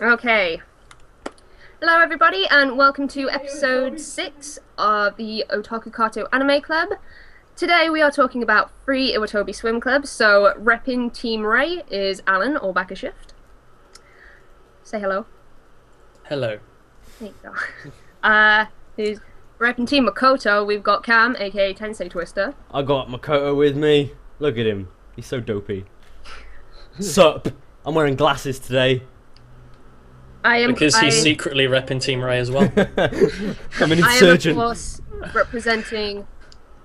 Okay. Hello, everybody, and welcome to episode 6 of the OKKO Anime Club. Today we are talking about free Iwatobi Swim Club. So, repping Team Ray is Alan, or back a shift. Say hello. Hello. There you go. Who's repping Team Makoto? We've got Cam, aka Tensei Twister. I got Makoto with me. Look at him. He's so dopey. Sup? I'm wearing glasses today. Because he's secretly repping Team Ray as well. I'm an insurgent. I am, of course, representing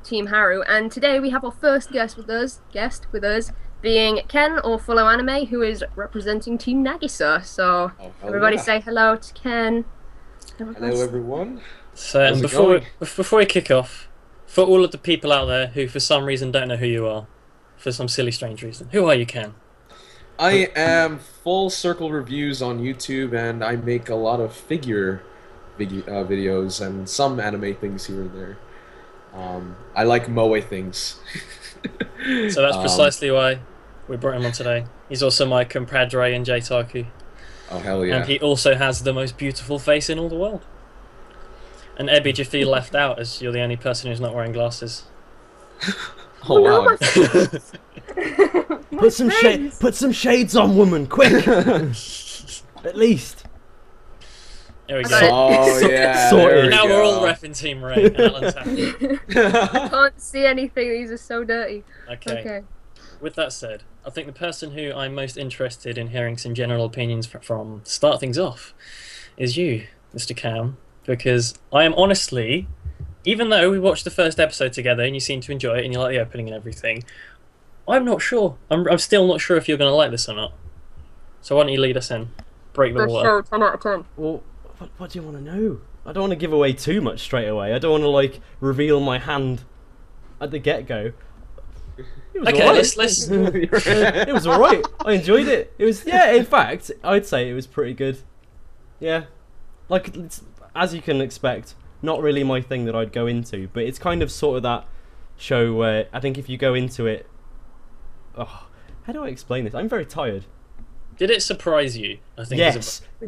Team Haru, and today we have our first guest with us, being Ken, or fullOanime, who is representing Team Nagisa. So, everybody say hello to Ken. Hello, everyone. So, before we kick off, for all of the people out there who for some reason don't know who you are, for some silly strange reason, who are you, Ken? I am Full Circle Reviews on YouTube, and I make a lot of figure videos and some anime things here and there. I like moe things. So that's precisely why we brought him on today. He's also my compadre in J-Taku. Oh, hell yeah. And he also has the most beautiful face in all the world. And Ebby, do you feel left out as you're the only person who's not wearing glasses? Oh, wow. Put some shades on, woman, quick! At least. There we go. Oh, yeah. Sorted. Now we're all repping Team Ray. And Alan's happy. I can't see anything, these are so dirty. Okay. With that said, I think the person who I'm most interested in hearing some general opinions from to start things off is you, Mr. Cam, because I am honestly, even though we watched the first episode together and you seem to enjoy it and you like the opening and everything, I'm not sure. I'm still not sure if you're going to like this or not. So why don't you lead us in? Break the water. Sure, 10 out of 10. Well, what do you want to know? I don't want to give away too much straight away. I don't want to, like, reveal my hand at the get-go. Okay, right. let's... It was alright. I enjoyed it. It was, yeah, in fact, I'd say it was pretty good. Yeah. Like, as you can expect, not really my thing that I'd go into, but it's kind of sort of that show where I think if you go into it... Oh, how do I explain this? I'm very tired. Did it surprise you? I think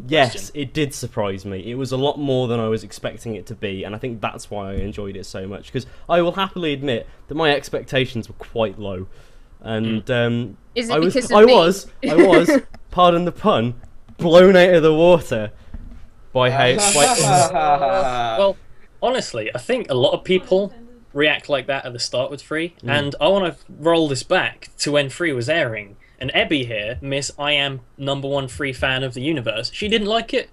Yes, it did surprise me. It was a lot more than I was expecting it to be, and I think that's why I enjoyed it so much, because I will happily admit that my expectations were quite low. And Is it I was, because of me? I was, pardon the pun, blown out of the water by how... Well, honestly, I think a lot of people react like that at the start with Free, and I want to roll this back to when Free was airing. And Ebby here, Miss I am #1 Free fan of the universe, she didn't like it.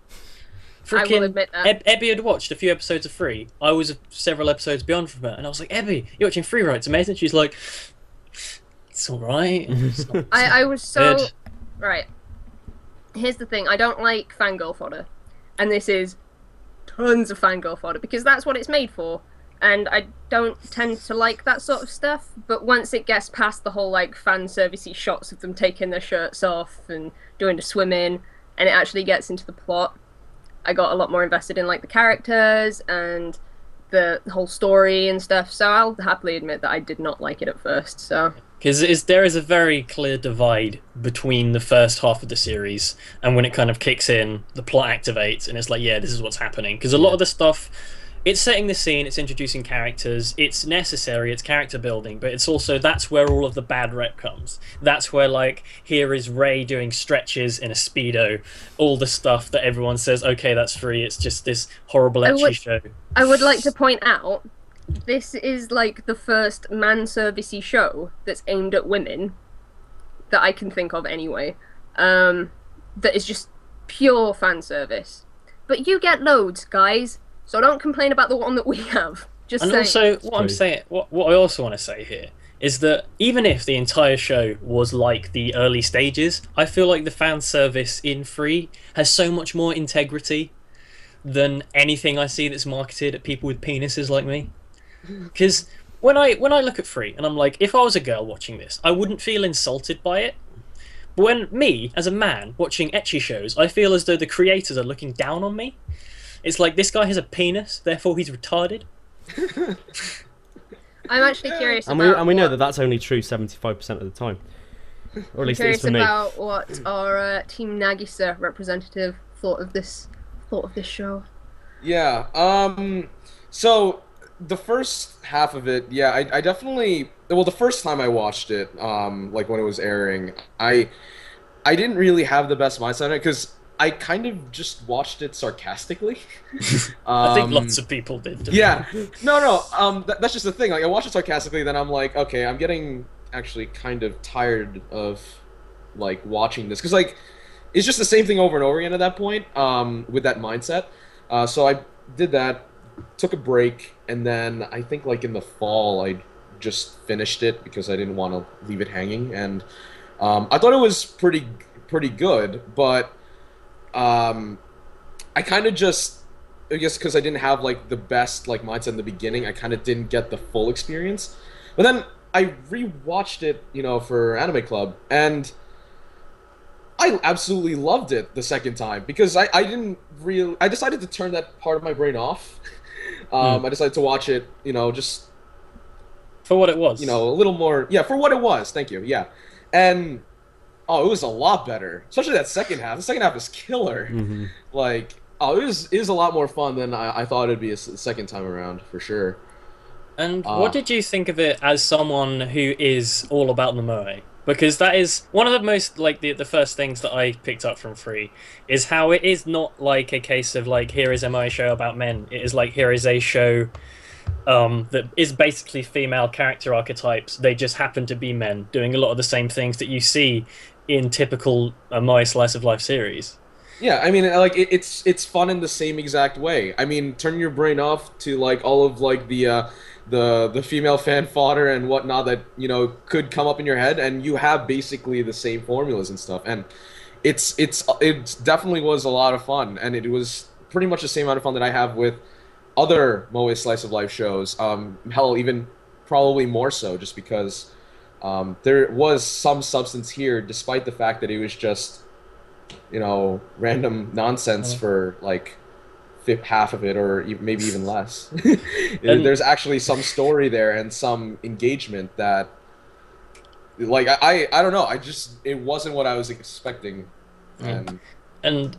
I will admit that. Ebby had watched a few episodes of Free. I was several episodes beyond from her, and I was like, Ebby, you're watching Free, right? It's amazing. She's like, it's alright. I was so... Good. Right. Here's the thing, I don't like fangirl fodder. And this is tons of fangirl fodder, because that's what it's made for. And I don't tend to like that sort of stuff, but once it gets past the whole, like, fan-servicey shots of them taking their shirts off and doing the swimming, and it actually gets into the plot, I got a lot more invested in, like, the characters and the whole story and stuff, so I'll happily admit that I did not like it at first, so... Because there is a very clear divide between the first half of the series and when it kind of kicks in, the plot activates, and it's like, yeah, this is what's happening. Because a lot of the stuff... It's setting the scene, it's introducing characters, it's necessary, it's character building, but it's also, that's where all of the bad rep comes. That's where, like, here is Ray doing stretches in a Speedo, all the stuff that everyone says, okay, that's Free, it's just this horrible ecchi show. I would like to point out, this is, like, the first man-servicey show that's aimed at women, that I can think of anyway, that is just pure fan service. But you get loads, guys. So don't complain about the one that we have. Just and saying. Also, what I also want to say here is that even if the entire show was like the early stages, I feel like the fan service in Free has so much more integrity than anything I see that's marketed at people with penises like me. Because when I look at Free and I'm like, if I was a girl watching this, I wouldn't feel insulted by it. But when me, as a man, watching ecchi shows, I feel as though the creators are looking down on me. It's like, this guy has a penis, therefore he's retarded. I'm actually curious and about... we know that that's only true 75% of the time. Or at least it is for me. about what our Team Nagisa representative thought of this show. Yeah. So the first half of it, yeah, I definitely. Well, the first time I watched it, like when it was airing, I didn't really have the best mindset on it because I kind of just watched it sarcastically. I think lots of people did. Yeah. No. That's just the thing. Like, I watched it sarcastically, then I'm like, okay, I'm getting actually kind of tired of like watching this because like it's just the same thing over and over again at that point. With that mindset. So I did that, took a break, and then I think like in the fall I just finished it because I didn't want to leave it hanging, and I thought it was pretty good, but I kind of just, I guess because I didn't have like the best like mindset in the beginning, I kind of didn't get the full experience. But then I rewatched it, for Anime Club, and I absolutely loved it the second time because I didn't really, I decided to turn that part of my brain off. I decided to watch it, just for what it was. a little more, yeah, for what it was. Thank you. Yeah. And oh, it was a lot better, especially that second half. The second half is killer. Mm-hmm. Like, oh, it was a lot more fun than I thought it'd be a second time around, for sure. And what did you think of it as someone who is all about the moe? Because that is one of the most, like, the first things that I picked up from Free, is how it is not like a case of, like, here is a moe show about men. It is like, here is a show that is basically female character archetypes. They just happen to be men, doing a lot of the same things that you see in typical moe slice of life series. Yeah, I mean, like, it's fun in the same exact way. I mean, turn your brain off to, like, all of, like, the female fan fodder and whatnot that could come up in your head, and you have basically the same formulas and stuff, and it definitely was a lot of fun, and it was pretty much the same amount of fun that I have with other moe slice of life shows. Hell, even probably more so, just because there was some substance here, despite the fact that it was just random nonsense for like half of it, or maybe even less. There's actually some story there and some engagement that, like, I don't know. It wasn't what I was expecting. And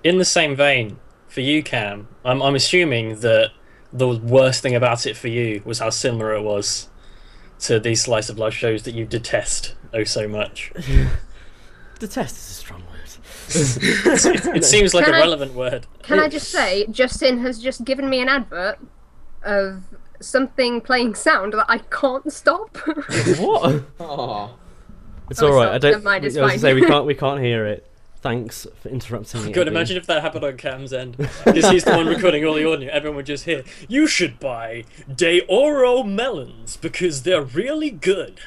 in the same vein, for you, Cam, I'm assuming that the worst thing about it for you was how similar it was to these slice of life shows that you detest oh so much. Detest is a strong word. It seems like a relevant word. Can I just say, Justin has just given me an advert of something playing sound that I can't stop. What? oh, It's all right. I don't. Never mind, it's I was fine. gonna say we can't hear it. Thanks for interrupting me. God, Abby. imagine if that happened on Cam's end, because he's the one recording all the audio. Everyone would just hear, "You should buy De Oro melons because they're really good."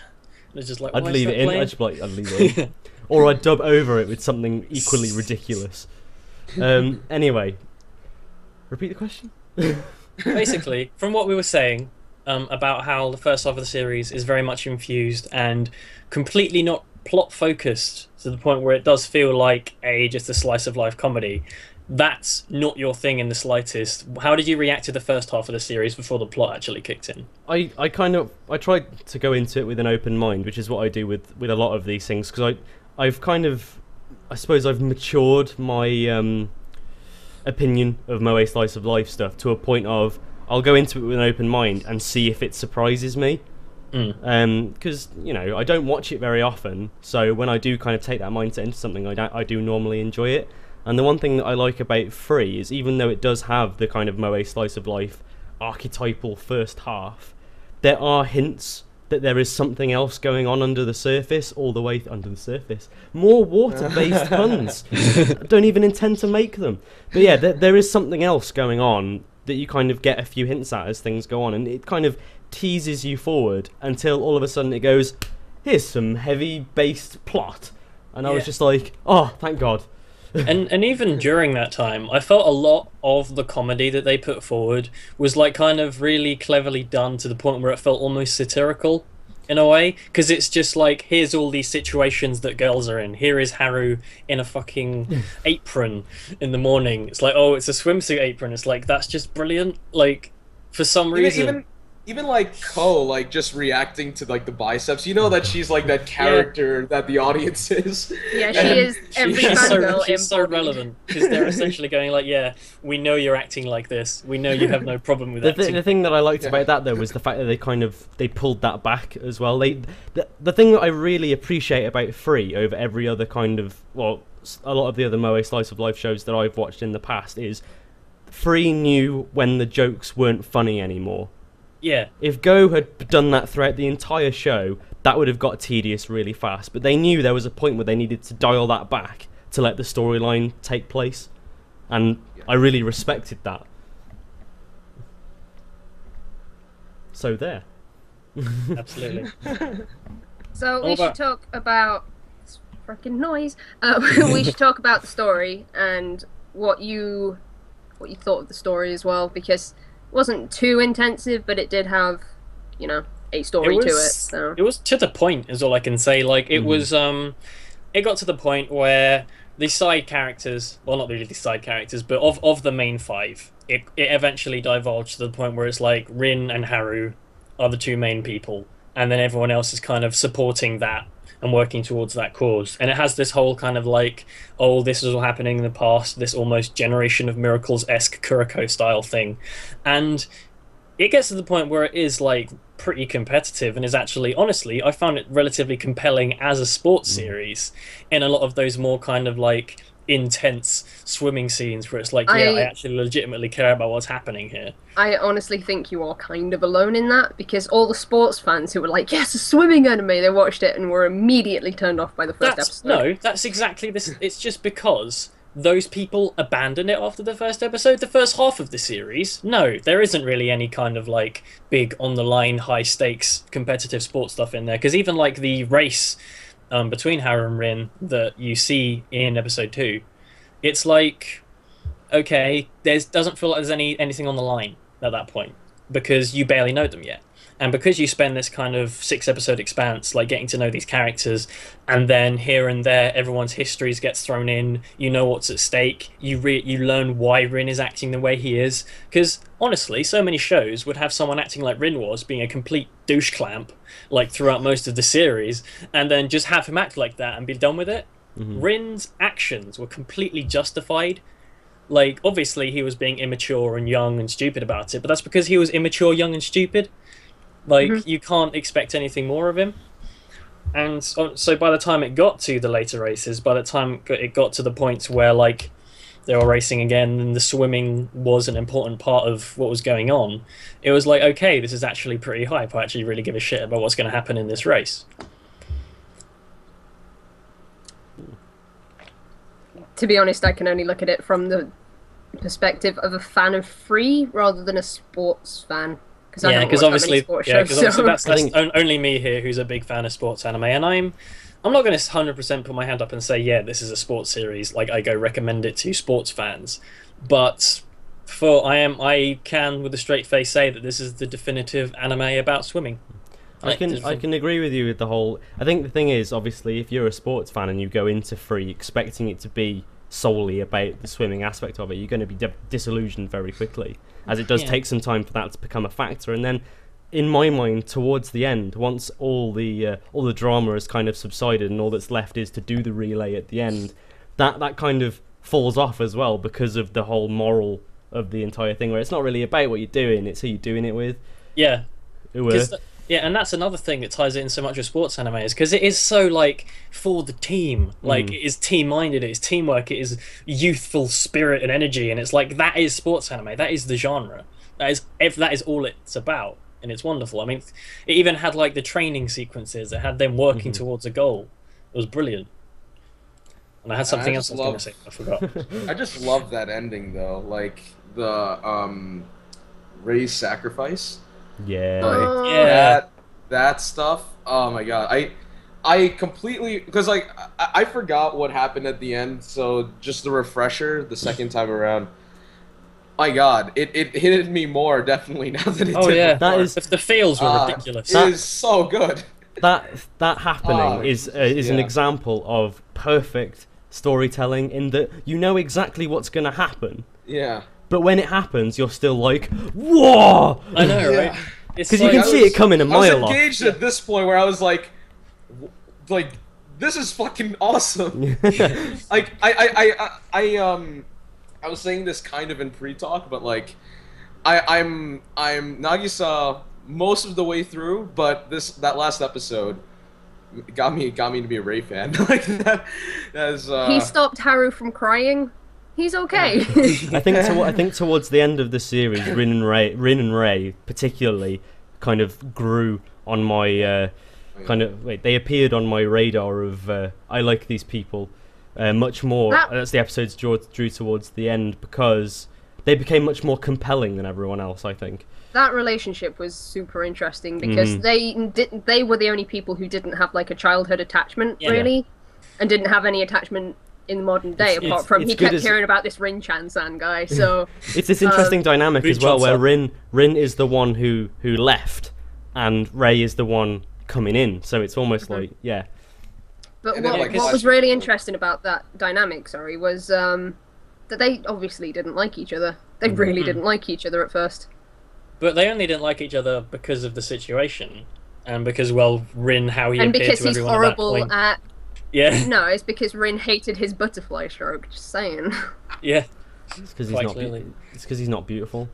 And it's just like, I'd why leave is it that in. playing? I'd just be like, I'd leave it in. Or I'd dub over it with something equally ridiculous. Anyway, repeat the question. Basically, from what we were saying about how the first half of the series is very much infused and completely not plot focused to the point where it does feel like just a slice of life comedy. That's not your thing in the slightest. How did you react to the first half of the series before the plot actually kicked in? I tried to go into it with an open mind, which is what I do with a lot of these things, because I've kind of, I suppose I've matured my opinion of moe slice of life stuff to a point of I'll go into it with an open mind and see if it surprises me. Because I don't watch it very often, so when I do kind of take that mindset into something, I do normally enjoy it. And the one thing that I like about Free is, even though it does have the kind of moe slice of life archetypal first half, there are hints that there is something else going on under the surface, all the way under the surface. More water-based puns. Don't even intend to make them. But yeah, there is something else going on that you kind of get a few hints at as things go on, and it kind of teases you forward until all of a sudden it goes, here's some heavy-based plot. And I was just like, oh, thank God. and even during that time, I felt a lot of the comedy that they put forward was like kind of really cleverly done to the point where it felt almost satirical in a way, because it's just like, here's all these situations that girls are in. Here is Haru in a fucking apron in the morning. It's like, oh, it's a swimsuit apron. It's like, that's just brilliant. Like, for some reason. even like Ko, like just reacting to like the biceps, you know that she's like that character that the audience is. Yeah, she And is every she's so embodied. relevant because they're essentially going like, yeah, we know you're acting like this. We know you have no problem with The, acting. the thing that I liked Yeah. about that though was the fact that they pulled that back as well. The thing that I really appreciate about Free over every other kind of, well, a lot of the other Moe slice of life shows that I've watched in the past is Free knew when the jokes weren't funny anymore. Yeah. If Go had done that throughout the entire show, that would have got tedious really fast. But they knew there was a point where they needed to dial that back to let the storyline take place. And I really respected that. So there. Absolutely. So What we about- should talk about this freaking noise. We should talk about the story and what you thought of the story as well, because it wasn't too intensive, but it did have, you know, a story to it. So It was to the point, is all I can say. Like it was, it got to the point where the side characters, well, not really the side characters, but of the main five, it eventually divulged to the point where it's like Rin and Haru are the two main people, and then everyone else is kind of supporting that and working towards that cause. And it has this whole kind of like, oh, this is all happening in the past, this almost Generation of Miracles-esque Kuroko style thing. And it gets to the point where it is like pretty competitive and is actually, honestly, I found it relatively compelling as a sports series in a lot of those more kind of like intense swimming scenes where it's like, yeah, I actually legitimately care about what's happening here. I honestly think you are kind of alone in that, because all the sports fans who were like, yes, a swimming anime, they watched it and were immediately turned off by the first episode. No, that's exactly this. It's just because those people abandoned it after the first episode. The first half of the series, no, there isn't really any kind of like big on the line, high stakes competitive sports stuff in there. Because even like the race between Haru and Rin that you see in episode 2, it's like, okay, doesn't feel like there's anything on the line at that point because you barely know them yet. And because you spend this kind of 6-episode expanse, like getting to know these characters, and then here and there, everyone's histories gets thrown in. You know what's at stake. You learn why Rin is acting the way he is. Because honestly, so many shows would have someone acting like Rin was, being a complete douche clamp, like throughout most of the series, and then just have him act like that and be done with it. Rin's actions were completely justified. Like, obviously, he was being immature and young and stupid about it, but that's because he was immature, young, and stupid. Like, you can't expect anything more of him. And so by the time it got to the later races, by the time it got to the points where, like, they were racing again and the swimming was an important part of what was going on, it was like, okay, this is actually pretty hype. I actually really give a shit about what's going to happen in this race. To be honest, I can only look at it from the perspective of a fan of Free rather than a sports fan. Yeah, because obviously, that's think only me here who's a big fan of sports anime, and I'm not going to 100% put my hand up and say, yeah, this is a sports series. Like, I go recommend it to sports fans, but I can with a straight face say that this is the definitive anime about swimming. I can agree with you with the whole. I think the thing is, obviously, if you're a sports fan and you go into Free expecting it to be solely about the swimming aspect of it, you're going to be disillusioned very quickly, as it does take some time for that to become a factor. And then, in my mind, towards the end, once all the drama has kind of subsided and all that's left is to do the relay at the end, that kind of falls off as well because of the whole moral of the entire thing, where it's not really about what you're doing, it's who you're doing it with. Yeah. Yeah, and that's another thing that ties it in so much with sports anime, is because it is so, like, for the team. Like, it is team-minded, it is teamwork, it is youthful spirit and energy, and it's like, that is sports anime, that is the genre. That is all it's about, and it's wonderful. I mean, it even had, like, the training sequences, it had them working towards a goal. It was brilliant. And I had something else I was going to say, I forgot. I just love that ending, though. Like, the Ray's sacrifice. Yeah. That stuff. Oh my god. I completely, because like I forgot what happened at the end, so just the refresher the second time around. My god, it hit me more definitely now than it did before. The feels were ridiculous. It is so good. That happening is an example of perfect storytelling, in that you know exactly what's going to happen. Yeah. But when it happens, you're still like, whoa! I know, right? It's Because you can I see was- it coming a I mile was off. engaged at this point where I was like, this is fucking awesome. Like, I was saying this kind of in pre-talk, but like, I'm Nagisa most of the way through, but that last episode got me to be a Ray fan. Like that is. He stopped Haru from crying. He's okay. I think towards the end of the series, Rin and Ray particularly kind of grew on my they appeared on my radar of I like these people much more as the episodes drew towards the end, because they became much more compelling than everyone else, I think. That relationship was super interesting because they were the only people who didn't have like a childhood attachment really, and didn't have any attachment in the modern day apart from he kept hearing about this Rin-chan-san guy. So it's this interesting dynamic as well, where Rin is the one who left, and Ray is the one coming in. So it's almost like But And then, what like, was really interesting about that dynamic, was that they obviously didn't like each other. They really didn't like each other at first. But they only didn't like each other because of the situation, and because, well, Rin, how he appeared to everyone at that point. Yeah. No, it's because Rin hated his butterfly stroke. Just saying. Yeah. it's because he's not beautiful.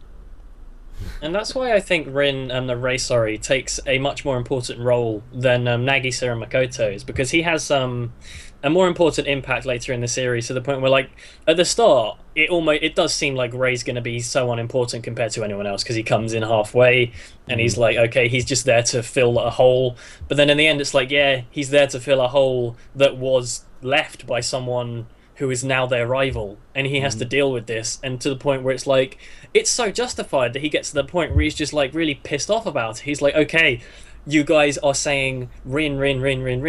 And that's why I think Rin and Ray, takes a much more important role than Nagisa and Makoto, is because he has a more important impact later in the series, to the point where, like, at the start, it does seem like Ray's going to be so unimportant compared to anyone else, because he comes in halfway and he's like, okay, he's just there to fill a hole. But then in the end, it's like, yeah, he's there to fill a hole that was left by someone who is now their rival, and he has to deal with this, and to the point where it's like, it's so justified that he gets to the point where he's just like really pissed off about it. He's like, okay, you guys are saying Rin,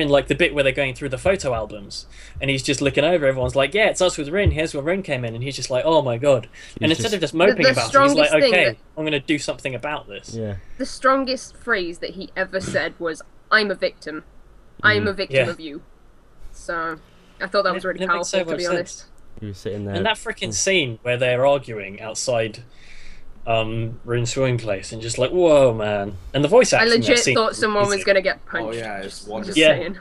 like the bit where they're going through the photo albums, and he's just looking over, everyone's like, yeah, it's us with Rin, here's where Rin came in, and he's just like, oh my god. And instead of just moping about it, he's like, okay, I'm going to do something about this. Yeah. The strongest phrase that he ever said was, I'm a victim. I'm a victim of you. So I thought that was really powerful, to be honest. You were sitting there. And that freaking scene where they're arguing outside Rin's swimming place, and just like, whoa, man. And the voice acting. I legit thought someone was going to get punched. Oh yeah, it's wonderful. Just saying.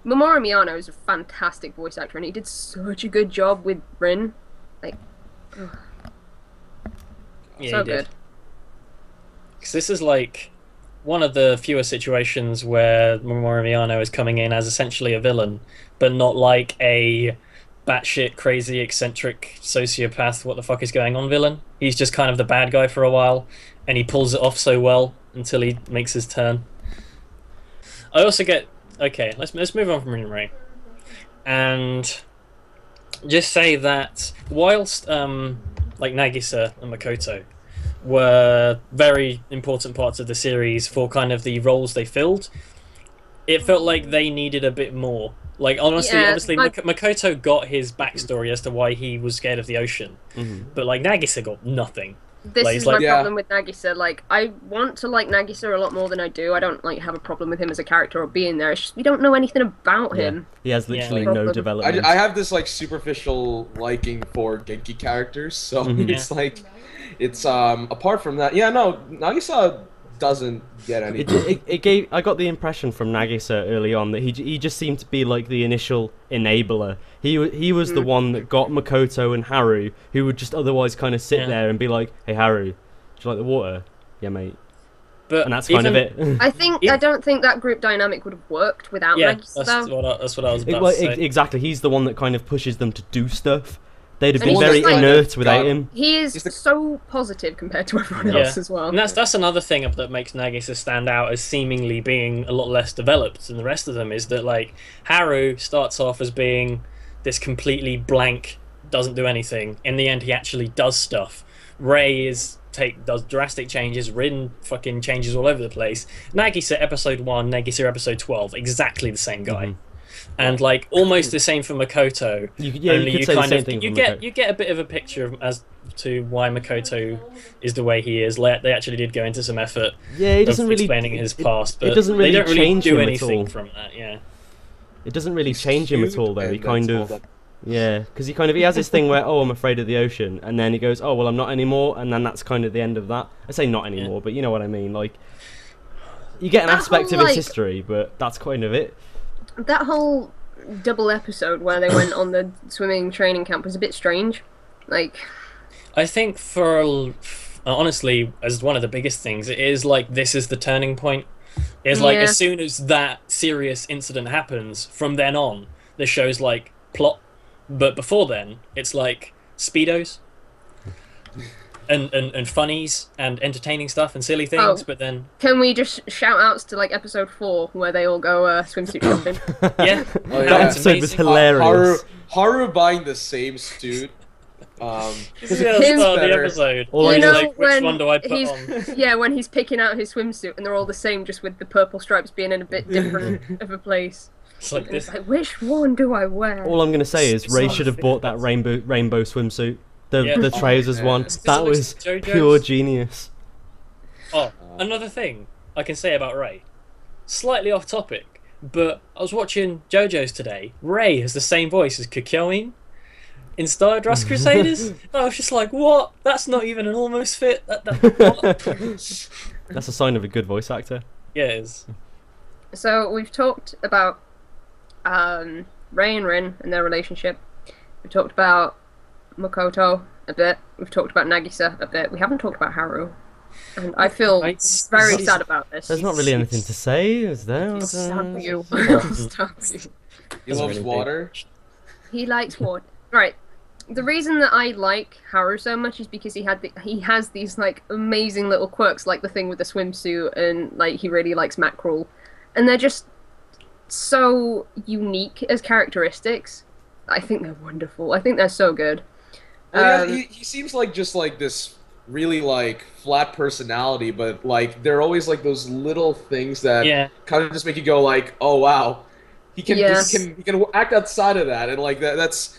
Mamoru Miyano is a fantastic voice actor, and he did such a good job with Rin. Like, so good. Because this is like one of the fewer situations where Mamoru Miyano is coming in as essentially a villain, but not like a batshit crazy eccentric sociopath what the fuck is going on villain. He's just kind of the bad guy for a while, and he pulls it off so well until he makes his turn. I also get let's move on from Rin Ray and just say that whilst like Nagisa and Makoto were very important parts of the series for kind of the roles they filled, it felt like they needed a bit more. Like, honestly, obviously, Makoto got his backstory as to why he was scared of the ocean, but like Nagisa got nothing. This is my problem with Nagisa. Like, I want to like Nagisa a lot more than I do. I don't like have a problem with him as a character or being there. It's just we don't know anything about him. He has literally no development. I have this like superficial liking for Genki characters, so it's like, it's apart from that, Nagisa doesn't get anything. I got the impression from Nagisa early on that he just seemed to be like the initial enabler. He was the one that got Makoto and Haru, who would just otherwise kind of sit there and be like, "Hey Haru, do you like the water?" "Yeah, mate." And that's kind of it. I don't think that group dynamic would have worked without Nagisa. That's what I was about to say. Exactly, he's the one that kind of pushes them to do stuff. They'd have been very inert without him. He is so positive compared to everyone else as well. And that's another thing that makes Nagisa stand out as seemingly being a lot less developed than the rest of them, is that like Haru starts off as being this completely blank, doesn't do anything. In the end, he actually does stuff. Ray does drastic changes. Rin fucking changes all over the place. Nagisa episode 1, Nagisa episode 12, exactly the same guy. And like almost the same for Makoto. You get a bit of a picture as to why Makoto is the way he is. They actually did go into some effort. He doesn't really explaining his past, but it doesn't really they don't really change do him anything at all. from that. Yeah, it doesn't really change him at all, though. He kind of Yeah, because he has this thing where, oh, I'm afraid of the ocean, and then he goes, oh, well, I'm not anymore, and then that's kind of the end of that. I say not anymore, but you know what I mean. Like, you get an That aspect whole, of its like- history, but that's kind of it. That whole double episode where they went on the swimming training camp was a bit strange. Like, I think honestly, as one of the biggest things, it is like this is the turning point. It's like Yeah. as soon as that serious incident happens, from then on, the show's like plot. But before then, it's like speedos and funnies and entertaining stuff and silly things. Oh. But then, can we just shout outs to like episode 4 where they all go swimsuit shopping? yeah, Oh, yeah. That That's episode was amazing. hilarious. Haru buying the same suit. This is the Him- start of the better. episode. All I He's know- like, which one do I put he's on? yeah, when he's picking out his swimsuit and they're all the same, just with the purple stripes being in a bit different of a place. It's like And it's this. like, which one do I wear? All I'm gonna say is It's Ray not should have fit. bought that rainbow swimsuit, the Yeah. trousers Oh, one. yeah. That was JoJo's. pure genius. Oh, another thing I can say about Ray. Slightly off topic, but I was watching JoJo's today. Ray has the same voice as Kikyoin in Stardust Crusaders. I was just like, what? That's not even an almost fit. What? That's a sign of a good voice actor. Yeah, it is. So we've talked about Ray and Rin and their relationship. We've talked about Makoto a bit. We've talked about Nagisa a bit. We haven't talked about Haru. And I feel very sad about this. There's not really anything to say, is there? I'll stab you. Yeah. I'll stab you. He Doesn't loves really water. He likes water. Right. The reason that I like Haru so much is because he has these like amazing little quirks, like the thing with the swimsuit, and like he really likes mackerel, and they're just so unique as characteristics. I think they're wonderful. I think they're so good. Well, yeah, he seems like just like this really like flat personality, but like they're always like those little things that Yeah. kind of just make you go like, oh wow, he can Yes. he can act outside of that, and like that's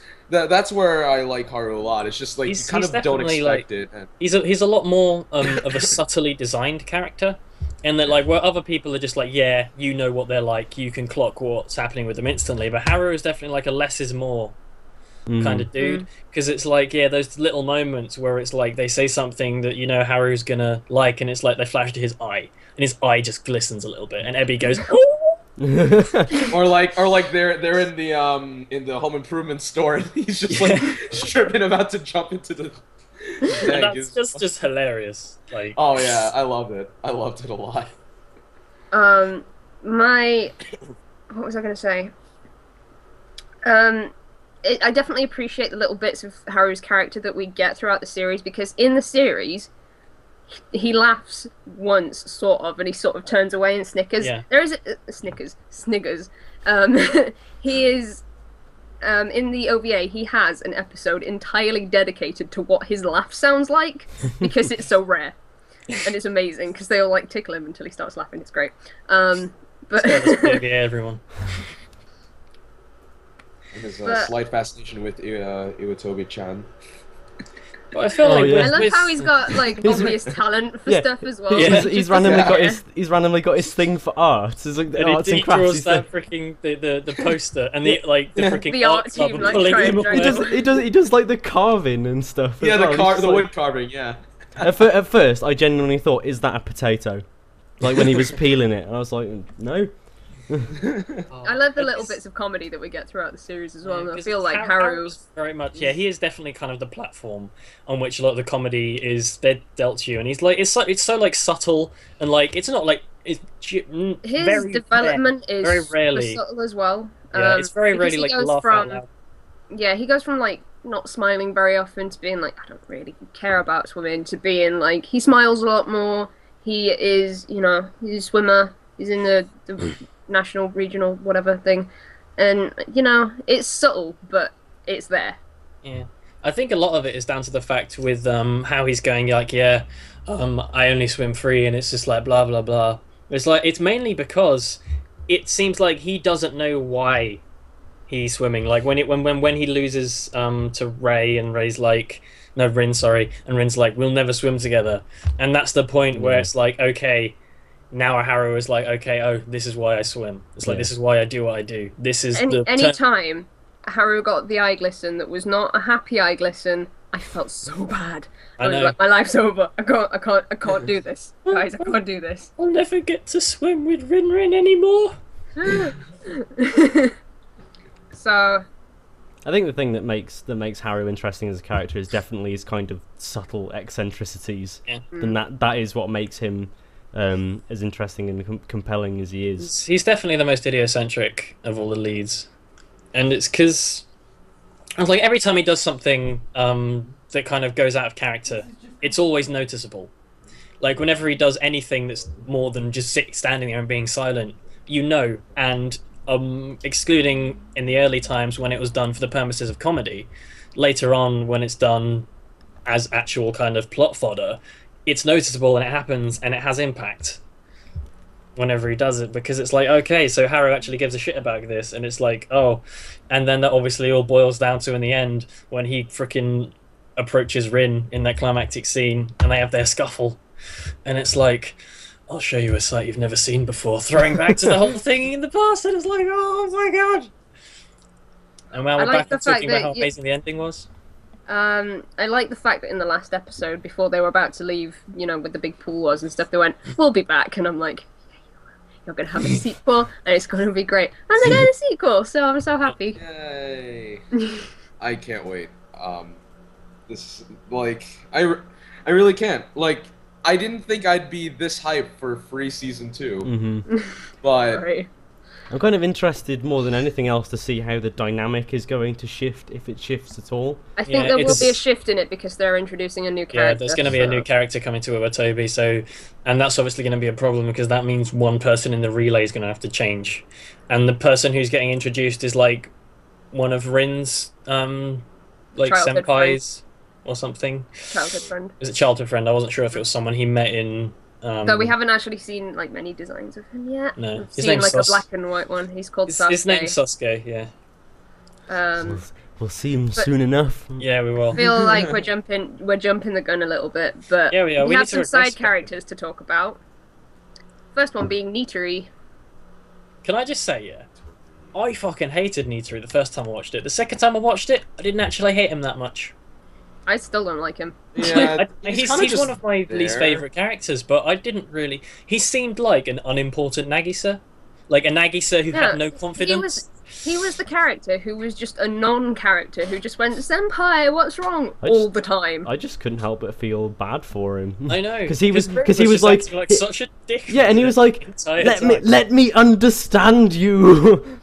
where I like Haru a lot. It's just like He's- you kind he's of don't definitely, expect it. And, He's a lot more of a subtly designed character, and that like where other people are just like, yeah, you know what they're like, you can clock what's happening with them instantly. But Haru is definitely like a less is more kind of dude, because it's like, yeah, those little moments where it's like they say something that you know Haru's gonna like, and it's like they flash to his eye, and his eye just glistens a little bit, and Ebby goes, "Ooh!" or like they're in the home improvement store, and he's just like stripping about to jump into the. And that's just hilarious. Like, Oh yeah, I loved it. I loved it a lot. What was I going to say? I definitely appreciate the little bits of Haru's character that we get throughout the series, because in the series, he laughs once, sort of, and he sort of turns away and snickers. Yeah. There is sniggers. He is in the OVA. He has an episode entirely dedicated to what his laugh sounds like, because it's so rare and it's amazing. Because they all like tickle him until he starts laughing. It's great. But yeah, everyone. And his But- slight fascination with Iwatobi-chan. But I feel Oh, like yeah. I love with- how he's got like He's- obvious talent for yeah. stuff as well. Yeah. He's Just randomly doesn't got care. he's randomly got his thing for art. It's like the And arts he and crafts. draws He's that freaking the poster and the like the freaking The art art club team, and like, pulling try him and away. drag he does like the carving and stuff. as Yeah, well. the It's just like- wood carving. Yeah. At first, I genuinely thought, is that a potato? Like when he was peeling it, and I was like, no. I love the little bits of comedy that we get throughout the series as well. And I feel like Haru. Haru's very much, yeah, he is definitely kind of the platform on which a lot of the comedy is dealt to you, and he's like it's so like subtle and like it's not like it's His very development rare, is very rarely. subtle as well. Yeah, it's very because rarely he like goes laugh out from loud. yeah, he goes from like not smiling very often to being like, I don't really care about swimming, to being like he smiles a lot more. He is, he's a swimmer. He's in the national, regional, whatever thing, and it's subtle, but it's there. Yeah, I think a lot of it is down to the fact with how he's going like, I only swim free, and it's just like blah blah blah. It's like it's mainly because it seems like he doesn't know why he's swimming. Like when he loses to Ray, and Ray's like, no, Rin, sorry, and Rin's like, we'll never swim together, and that's the point where it's like, okay, now Haru is like, okay, oh, this is why I swim. It's like, Yeah. this is why I do what I do. This is Any the time Haru got the eye glisten that was not a happy eye glisten, I felt so bad. I was know. like, my life's over. I can't do this, guys. I can't do this. I'll never get to swim with Rin anymore. So, I think the thing that makes Haru interesting as a character is definitely his kind of subtle eccentricities, Yeah. and that is what makes him as interesting and compelling as he is. He's definitely the most idiocentric of all the leads, and it's because I was like, every time he does something that kind of goes out of character, it's always noticeable. Like whenever he does anything that's more than just standing there and being silent, you know. And excluding in the early times when it was done for the purposes of comedy, later on when it's done as actual kind of plot fodder, it's noticeable and it happens and it has impact whenever he does it, because it's like, okay, so Haru actually gives a shit about this, and it's like, oh, and then that obviously all boils down to in the end when he freaking approaches Rin in that climactic scene and they have their scuffle, and it's like, I'll show you a sight you've never seen before, throwing back to the whole thing in the past, and it's like, oh my god. And now we're back and talking about how amazing the ending was. I like the fact that in the last episode, before they were about to leave, you know, with the big pool was and stuff, they went, we'll be back, and I'm like, you're going to have a sequel, and it's going to be great. And they got a sequel, so I'm so happy. Yay. I can't wait. This, like, I really can't. Like, I didn't think I'd be this hyped for Free Season 2, Mm-hmm. but... Right. I'm kind of interested more than anything else to see how the dynamic is going to shift, if it shifts at all. I think there will be a shift in it because they're introducing a new character. Yeah, there's going to be a new character coming to Iwatobi, so, and that's obviously going to be a problem because that means one person in the relay is going to have to change, and the person who's getting introduced is like one of Rin's like Childhood senpais or something. Childhood friend. Is it childhood friend? I wasn't sure if it was someone he met in. Though we haven't actually seen like many designs of him yet. No, We've his seen name's like a black and white one. He's called Sasuke. His name's Sasuke. Yeah. We'll see him soon enough. Yeah, we will. I feel like we're jumping the gun a little bit, but Yeah, we are. We have need to some regress side a bit. characters to talk about. First one being Nitari. Can I just say, yeah, I fucking hated Nitari the first time I watched it. The second time I watched it, I didn't actually hate him that much. I still don't like him. Yeah, He's kinda just one of my least there. favourite characters, but I didn't really... He seemed like an unimportant Nagisa. Like a Nagisa who had no confidence. He was the character who was just a non-character who just went, Senpai, what's wrong? All the time. I just couldn't help but feel bad for him. I know. Because he was just like, acting like such a dick. yeah, and he was like, let me understand you.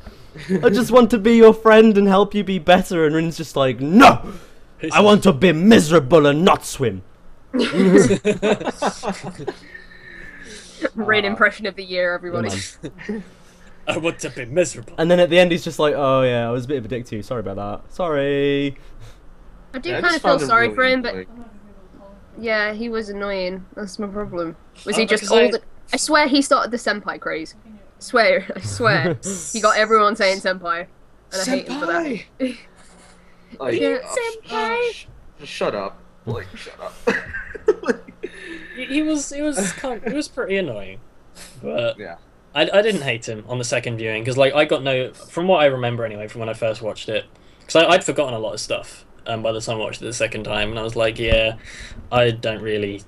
I just want to be your friend and help you be better. And Rin's just like, no, I want to be miserable and not swim. Rain impression of the year, everybody. Yeah, I want to be miserable. and then at the end, he's just like, oh yeah, I was a bit of a dick too. Sorry about that. Sorry. I do Yeah, I kind just of feel found him sorry really for him, but annoying. yeah, he was annoying. That's my problem. Was Oh, he just because old? I swear he started the senpai craze. I swear. He got everyone saying senpai, and I hate him for that. Like, Yeah, senpai. Shut up. Like, shut up. He was pretty annoying, but Yeah. I didn't hate him on the second viewing because like I got no, from what I remember anyway, from when I first watched it, because I'd forgotten a lot of stuff by the time I watched it the second time, and I was like, yeah, I don't really,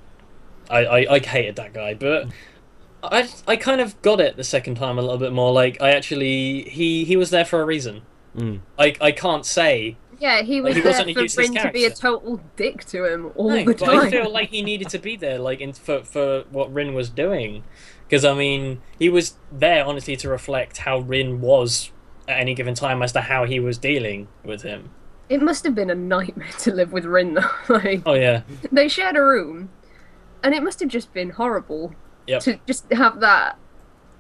I hated that guy, but I kind of got it the second time a little bit more. Like I actually he was there for a reason. I can't say. Yeah, he was He there wasn't a for useless Rin to be a character. total dick to him all No, the but time. I feel like he needed to be there, like for what Rin was doing, because I mean he was there honestly to reflect how Rin was at any given time as to how he was dealing with him. It must have been a nightmare to live with Rin though. Like, Oh yeah, they shared a room, and it must have just been horrible Yep. to just have that.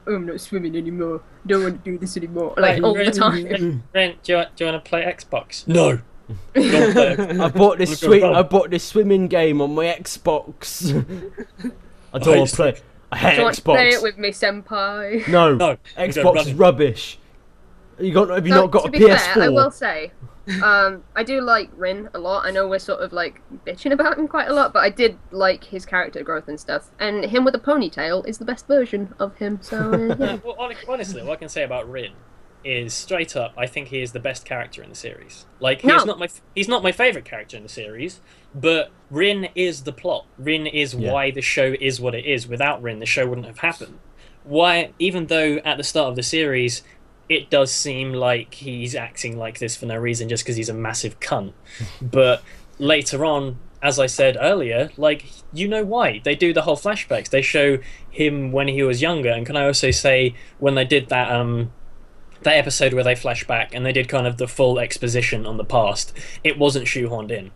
Oh, I'm not swimming anymore. Don't want to do this anymore. Like all the time. Rin, do you want to play Xbox? No. Don't play Xbox. I bought this swimming game on my Xbox. I don't want to play. I hate Do you want to Xbox. play it with me, senpai? No, No, Xbox run is it. rubbish. Have you No, not got to a be PS4? fair, I will say, I do like Rin a lot. I know we're sort of like bitching about him quite a lot, but I did like his character growth and stuff. And him with a ponytail is the best version of him. So yeah. Well, honestly, what I can say about Rin is straight up, I think he is the best character in the series. Like No. he's not my favorite character in the series, but Rin is the plot. Rin is why the show is what it is. Without Rin, the show wouldn't have happened. Why, even though at the start of the series, it does seem like he's acting like this for no reason, just because he's a massive cunt. But later on, as I said earlier, like, you know why. They do the whole flashbacks. They show him when he was younger. And can I also say, when they did that that episode where they flash back and they did kind of the full exposition on the past, it wasn't shoehorned in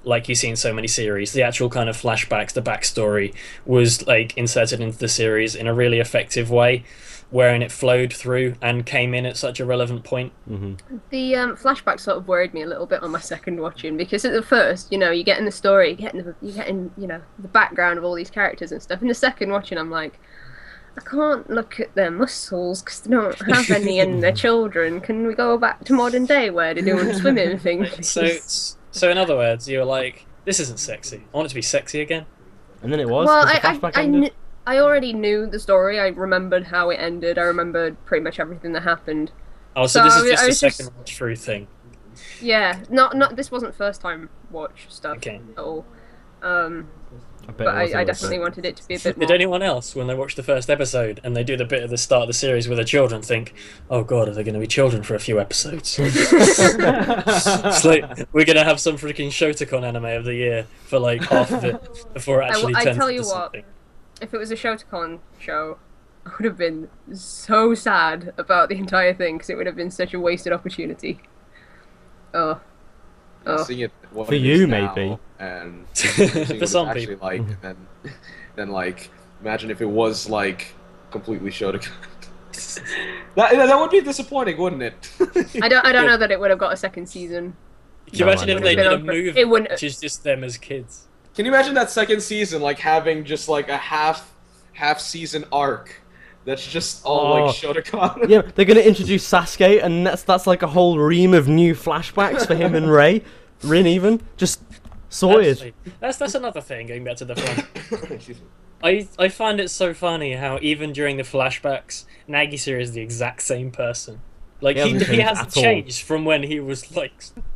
like you see in so many series. The actual kind of flashbacks, the backstory, was like inserted into the series in a really effective way, wherein it flowed through and came in at such a relevant point. The flashback sort of worried me a little bit on my second watching, because at the first, you know, you get in the story, you get in, you know, the background of all these characters and stuff. In the second watching, I'm like, I can't look at their muscles because they don't have any and they're children. Can we go back to modern day where they're doing swimming things? So in other words, you're like, this isn't sexy. I want it to be sexy again. And then it was. Well, the flashback ended. I already knew the story. I remembered how it ended. I remembered pretty much everything that happened. Oh, so this is just a second watch through thing. Yeah, not this wasn't first time watch stuff at all. But I definitely wanted it to be a bit more. Did anyone else, when they watch the first episode and they do the bit at the start of the series with their children, think, oh god, are they going to be children for a few episodes? It's like, we're going to have some freaking Shotacon anime of the year for like half of it before it actually turns into something. I tell you what, if it was a Shotacon show, I would have been so sad about the entire thing, because it would have been such a wasted opportunity. Oh. Seeing it for you, maybe, and for some people, like, then like, imagine if it was like completely Shotokan. that would be disappointing, wouldn't it? I don't know that it would have got a second season. Can you imagine if they did a movie which is just them as kids? Can you imagine that second season, like having just like a half season arc? That's just all like Shotokan. Yeah, they're gonna introduce Sasuke, and that's like a whole ream of new flashbacks for him and Rin even. Just sorted. That's another thing. Going back to the front. I find it so funny how even during the flashbacks, Nagisa is the exact same person. Like he hasn't changed from when he was like.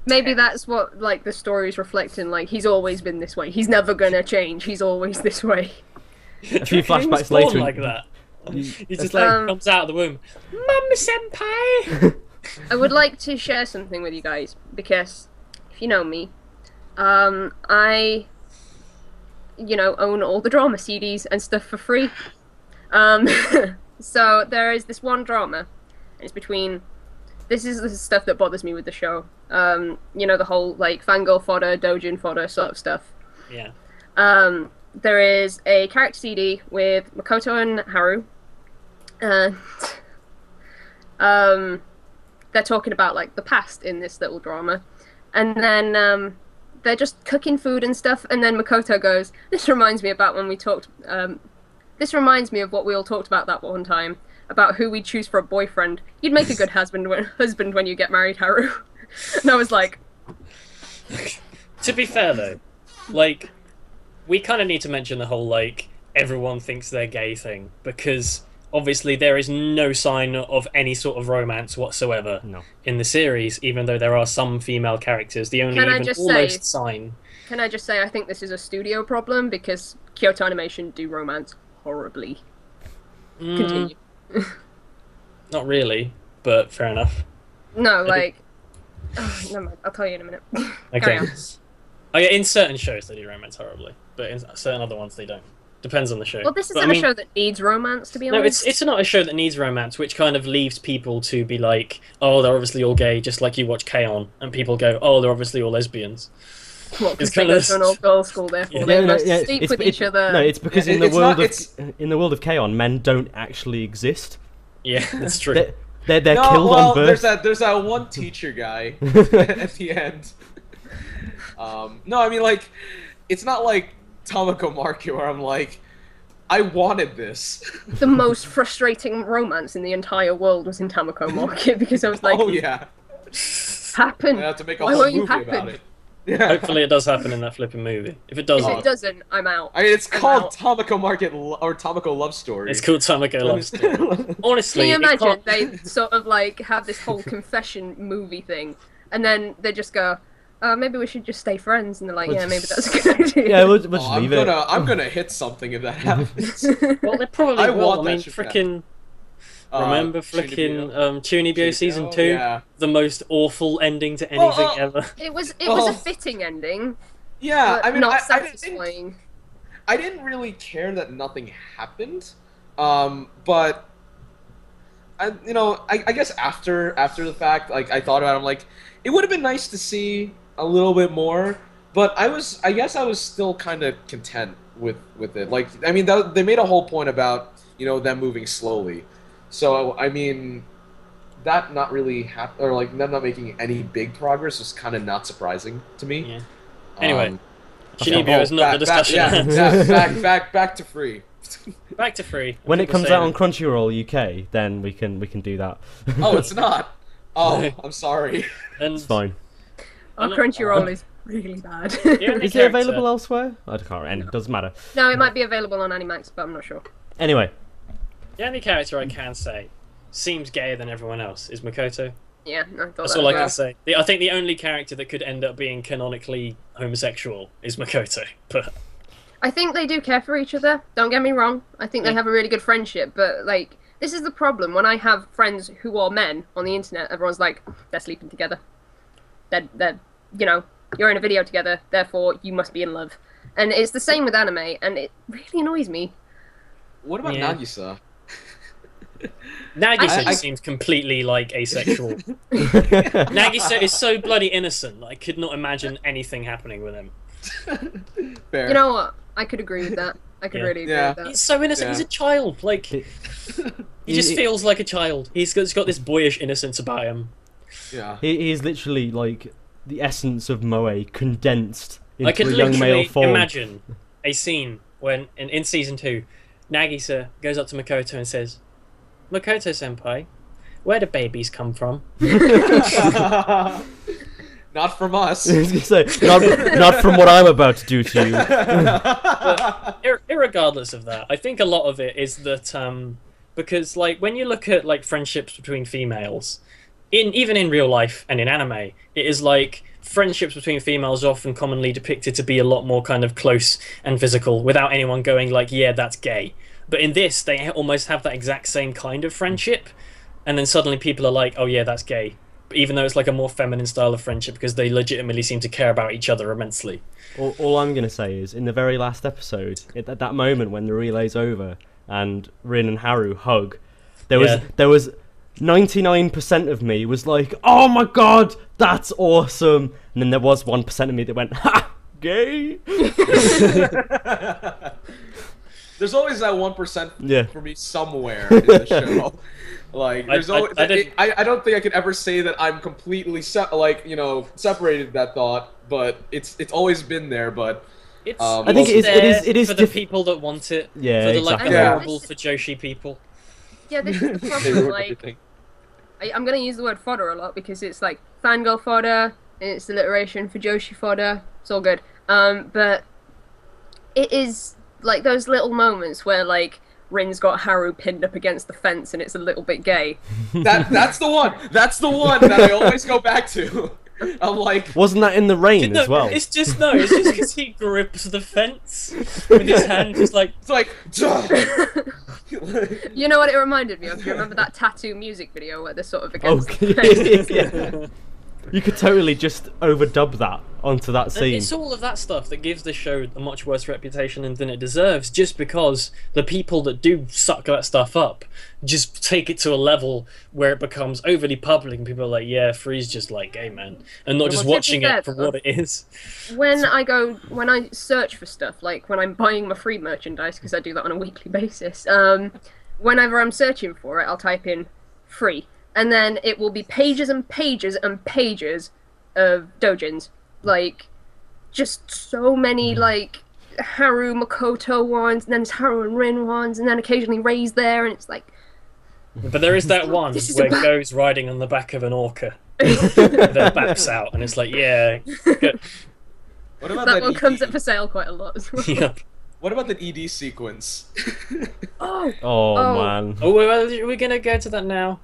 Maybe that's what like the story's reflecting. Like he's always been this way. He's never gonna change. He's always this way. A few flashbacks later, like that. He just like comes out of the womb, Mama Senpai. I would like to share something with you guys, because if you know me, I, you know, own all the drama CDs and stuff for free. So there is this one drama, and it's between. This is the stuff that bothers me with the show. You know, the whole like fangirl fodder, doujin fodder sort of stuff. Yeah. There is a character CD with Makoto and Haru. They're talking about like the past in this little drama, and then they're just cooking food and stuff, and then Makoto goes, this reminds me about when we talked, this reminds me of what we all talked about that one time, about who we'd choose for a boyfriend. You'd make a good husband when you get married, Haru. And I was like... To be fair though, like, we kind of need to mention the whole like, everyone thinks they're gay thing, because obviously there is no sign of any sort of romance whatsoever in the series, even though there are some female characters. The only sign... Can I just say, I think this is a studio problem, because Kyoto Animation do romance horribly. Continue. Not really, but fair enough. No, like... never mind, I'll tell you in a minute. Okay. In certain shows they do romance horribly, but in certain other ones they don't. Depends on the show. Well, this isn't a show that needs romance, to be honest. No, it's not a show that needs romance, which kind of leaves people to be like, oh, they're obviously all gay, just like you watch K-On! And people go, oh, they're obviously all lesbians. What, because they go to an all-girls school, therefore they must sleep with each other. No, it's because in the world of K-On!, men don't actually exist. Yeah, that's true. They're killed on birth. There's that one teacher guy at the end. No, I mean, like, it's not like Tamako Market where I'm like, I wanted this. The most frustrating romance in the entire world was in Tamako Market, because I was like, oh yeah, happen. I have to make a whole movie about it. Yeah. Hopefully, it does happen in that flipping movie. If it If doesn't, it doesn't, I'm out. I mean, it's I'm called out. Tamako Love Story. it's called Tamako Love Story. Honestly, Can you it imagine can't- they sort of like have this whole confession movie thing, and then they just go, maybe we should just stay friends, and they're like, yeah, maybe that's a good idea. Yeah, we'll just I'm leave it. gonna hit something if that happens. Well, they probably I will. want I that mean, shit back. frickin' remember Chunibyo? Chunibyo season 2? Yeah. The most awful ending to anything Oh, ever. It was Oh. a fitting ending, Yeah, but I mean, not I satisfying. didn't really care that nothing happened, but I guess after the fact, like I thought about it, I'm like, it would have been nice to see a little bit more, but I guess I was still kind of content with it. Like, I mean, they made a whole point about them moving slowly, so I mean, that not really or like them not making any big progress was kind of not surprising to me. Yeah. Anyway, Um, Chunibyo is not the discussion. back to free. Back to free. When it People comes say out on that- Crunchyroll UK, then we can do that. Oh, it's not. Oh, No. I'm sorry. and It's fine. Our Crunchyroll is really bad. the only Is it character- available elsewhere? I can't remember. It doesn't matter. No, it might be available on Animax, but I'm not sure. Anyway, The only character I can say seems gayer than everyone else is Makoto. Yeah, I thought That's that all I as can well. say. I think the only character that could end up being canonically homosexual is Makoto. But I think they do care for each other. Don't get me wrong. I think they Yeah. have a really good friendship, but like this is the problem when I have friends who are men on the internet. Everyone's like, they're sleeping together. They're you're in a video together, therefore you must be in love. And it's the same with anime, and it really annoys me. What about Yeah. Nagisa? Nagisa I- seems completely like asexual. Nagisa is so bloody innocent. I could not imagine anything happening with him. Fair. You know what? I could agree with that. I could Yeah. really agree Yeah. with that. He's so innocent. Yeah. He's a child. Like he just feels like a child. He's got this boyish innocence about him. Yeah. he is literally like the essence of Moe condensed I into could a young male literally form. imagine a scene when in season 2, Nagisa goes up to Makoto and says, "Makoto senpai, where do babies come from?" Not from us. I was gonna say, not from what I'm about to do to you. Irregardless of that, I think a lot of it is that because like when you look at like friendships between females, even in real life and in anime, it is like friendships between females are often commonly depicted to be a lot more kind of close and physical without anyone going like, yeah, that's gay. But in this, they almost have that exact same kind of friendship, and then suddenly people are like, oh yeah, that's gay. Even though it's like a more feminine style of friendship because they legitimately seem to care about each other immensely. All I'm going to say is, in the very last episode, at that moment when the relay's over and Rin and Haru hug, there was 99% of me was like, oh my god, that's awesome. And then there was 1% of me that went, ha, gay. There's always that 1% Yeah. for me somewhere in the show. Like, there's always. didn't- I don't think I could ever say that I'm completely separated that thought, but it's always been there. But It's, I think it's it is for the diff- people that want it. Yeah, for the like exactly. adorable for Joshi people. Yeah, this is the they problem. ruined Like, everything. I'm going to use the word fodder a lot because it's like fangirl fodder, and it's alliteration for Joshi fodder. It's all good. But it is like those little moments where like Rin's got Haru pinned up against the fence and it's a little bit gay. That's the one. That's the one that I always go back to. I'm like, Wasn't that in the rain No, as well? It's just because he grips the fence with his hand, just like it's like. You know what it reminded me of? Do you remember that tattoo music video where they're sort of against the Okay. fence? Yeah. You could totally just overdub that onto that And scene. it's all of that stuff that gives the show a much worse reputation than it deserves, just because the people that do suck that stuff up just take it to a level where it becomes overly public and people are like, yeah, Free's just like gay man, and not Yeah, just well, watching to be it for fair, what it is. When I search for stuff, like when I'm buying my free merchandise, because I do that on a weekly basis, whenever I'm searching for it, I'll type in free. And then it will be pages and pages and pages of doujins. Like, just so many, like, Haru Makoto ones, and then it's Haru and Rin ones, and then occasionally Rei's there, and it's like... But there is that one This is where about- Go's riding on the back of an orca. Their backs out, and it's like, yeah, What about That that one comes ED? up for sale quite a lot as well. Yep. What about the ED sequence? Oh, Oh man. Oh, we're gonna go to that now.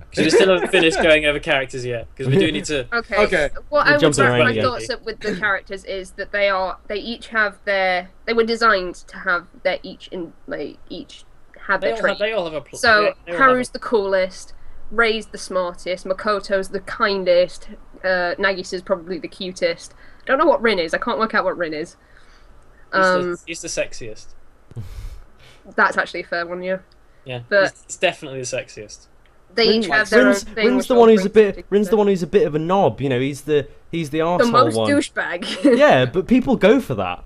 Because we still haven't finished going over characters yet. Because we do need to. okay. Okay. What We're I would jumping wrap around my again. thoughts up with the characters is that they each have their. They were designed to have their each have their trait. They all have a plot. So Haru's the coolest, Rei's the smartest, Makoto's the kindest, Nagisa's probably the cutest. I don't know what Rin is. I can't work out what Rin is. He's the sexiest. That's actually a fair one, yeah. Yeah, But- he's definitely the sexiest. They each have their own thing. Rin's which the all one who's a brings bit. Rin's the one who's a bit of a knob. You know, he's the arsehole the most one. douchebag. Yeah, but people go for that.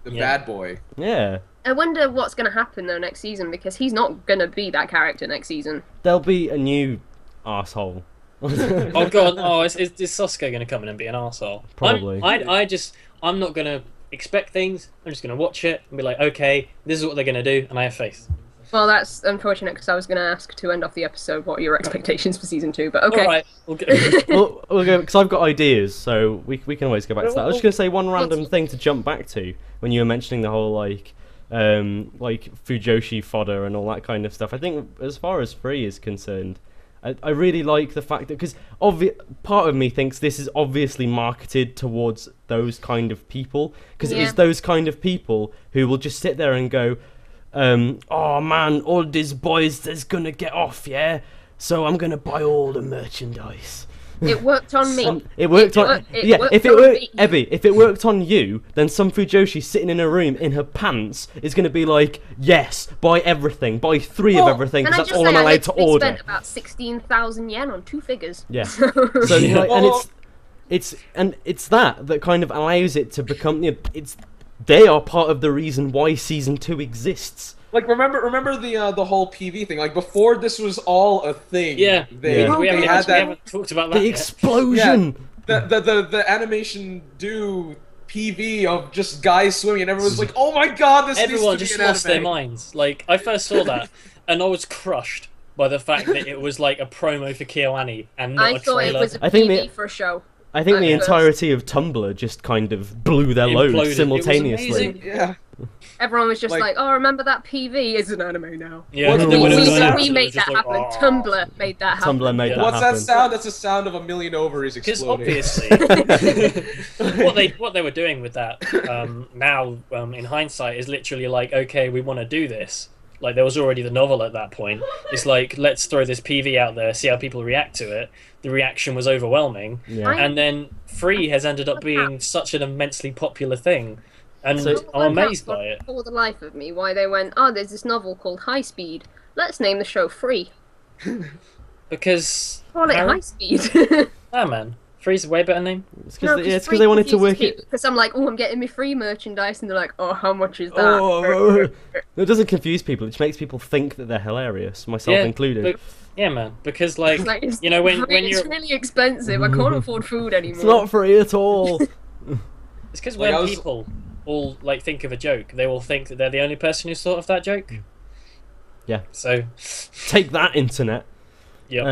The Yeah. bad boy. Yeah, I wonder what's going to happen though next season because he's not going to be that character next season. there'll be a new arsehole. Oh god, oh, is Sasuke going to come in and be an arsehole? Probably. I'm not going to expect things. I'm just going to watch it and be like, okay, this is what they're going to do, and I have faith. Well, that's unfortunate because I was going to ask to end off the episode what are your expectations for season 2, but okay. All right, we'll go. we'll go because I've got ideas, so we can always go back to that. I was just gonna say one random thing to jump back to when you were mentioning the whole like Fujoshi fodder and all that kind of stuff. I think as far as Free is concerned, I really like the fact that because part of me thinks this is obviously marketed towards those kind of people because Yeah. it's those kind of people who will just sit there and go, oh man, all these boys is gonna get off, yeah. So I'm gonna buy all the merchandise. It worked on me. And it worked on it worked If it on worked, me. Ebby, if it worked on you, then some Fujoshi sitting in a room in her pants is going to be like, yes, buy everything, buy 3 of Well, everything, Can because I that's just all say I'm I allowed to literally order. spent about 16,000 yen on 2 figures. Yeah. So, So you know, and Well- it's that kind of allows it to become. You know, they are part of the reason why season 2 exists. Like remember the whole PV thing. Like before, this was all a thing. Yeah, They, Yeah. we they haven't, had we that. haven't talked about that The yet. explosion. The animation do PV of just guys swimming, and everyone's like, "Oh my god, this Everyone needs just to be an lost their anime." minds. Like, I first saw that, and I was crushed by the fact that it was like a promo for KyoAni and not I a thought it trailer. was a I think PV for a show. I think the At first. entirety of Tumblr just kind of blew their load Imploded. It was simultaneously. amazing. Yeah. Everyone was just Like- like, "Oh, remember that PV is an anime now." Yeah, What's- they would have we- done it, We so it made was that just like, happen. "Oh." Tumblr made that happen. Tumblr made Yeah. that What's happen. that sound? That's the sound of a million ovaries Because exploding. obviously, what they were doing with that now in hindsight is literally like, okay, we want to do this. Like there was already the novel at that point. It's like let's throw this PV out there, see how people react to it. The reaction was overwhelming, Yeah. and then Free has ended up being such an immensely popular thing, and So- I'm amazed by it. For the life of me, why they went, "Oh, there's this novel called High Speed. Let's name the show Free. Because Call it Haru- High Speed." ah man, Free's a way better name. It's because they wanted to work it. Because I'm like, "Oh, I'm getting me free merchandise," and they're like, "Oh, how much is that?" Oh, it doesn't confuse people. It just makes people think that they're hilarious, myself included. But, yeah, man. Because like, It's like, it's you know, when it's you're really expensive. I can't afford food anymore. It's not free at all. It's because Like, when I was- people all like think of a joke, they will think that they're the only person who's thought of that joke. Yeah. So, Take that, internet. yeah.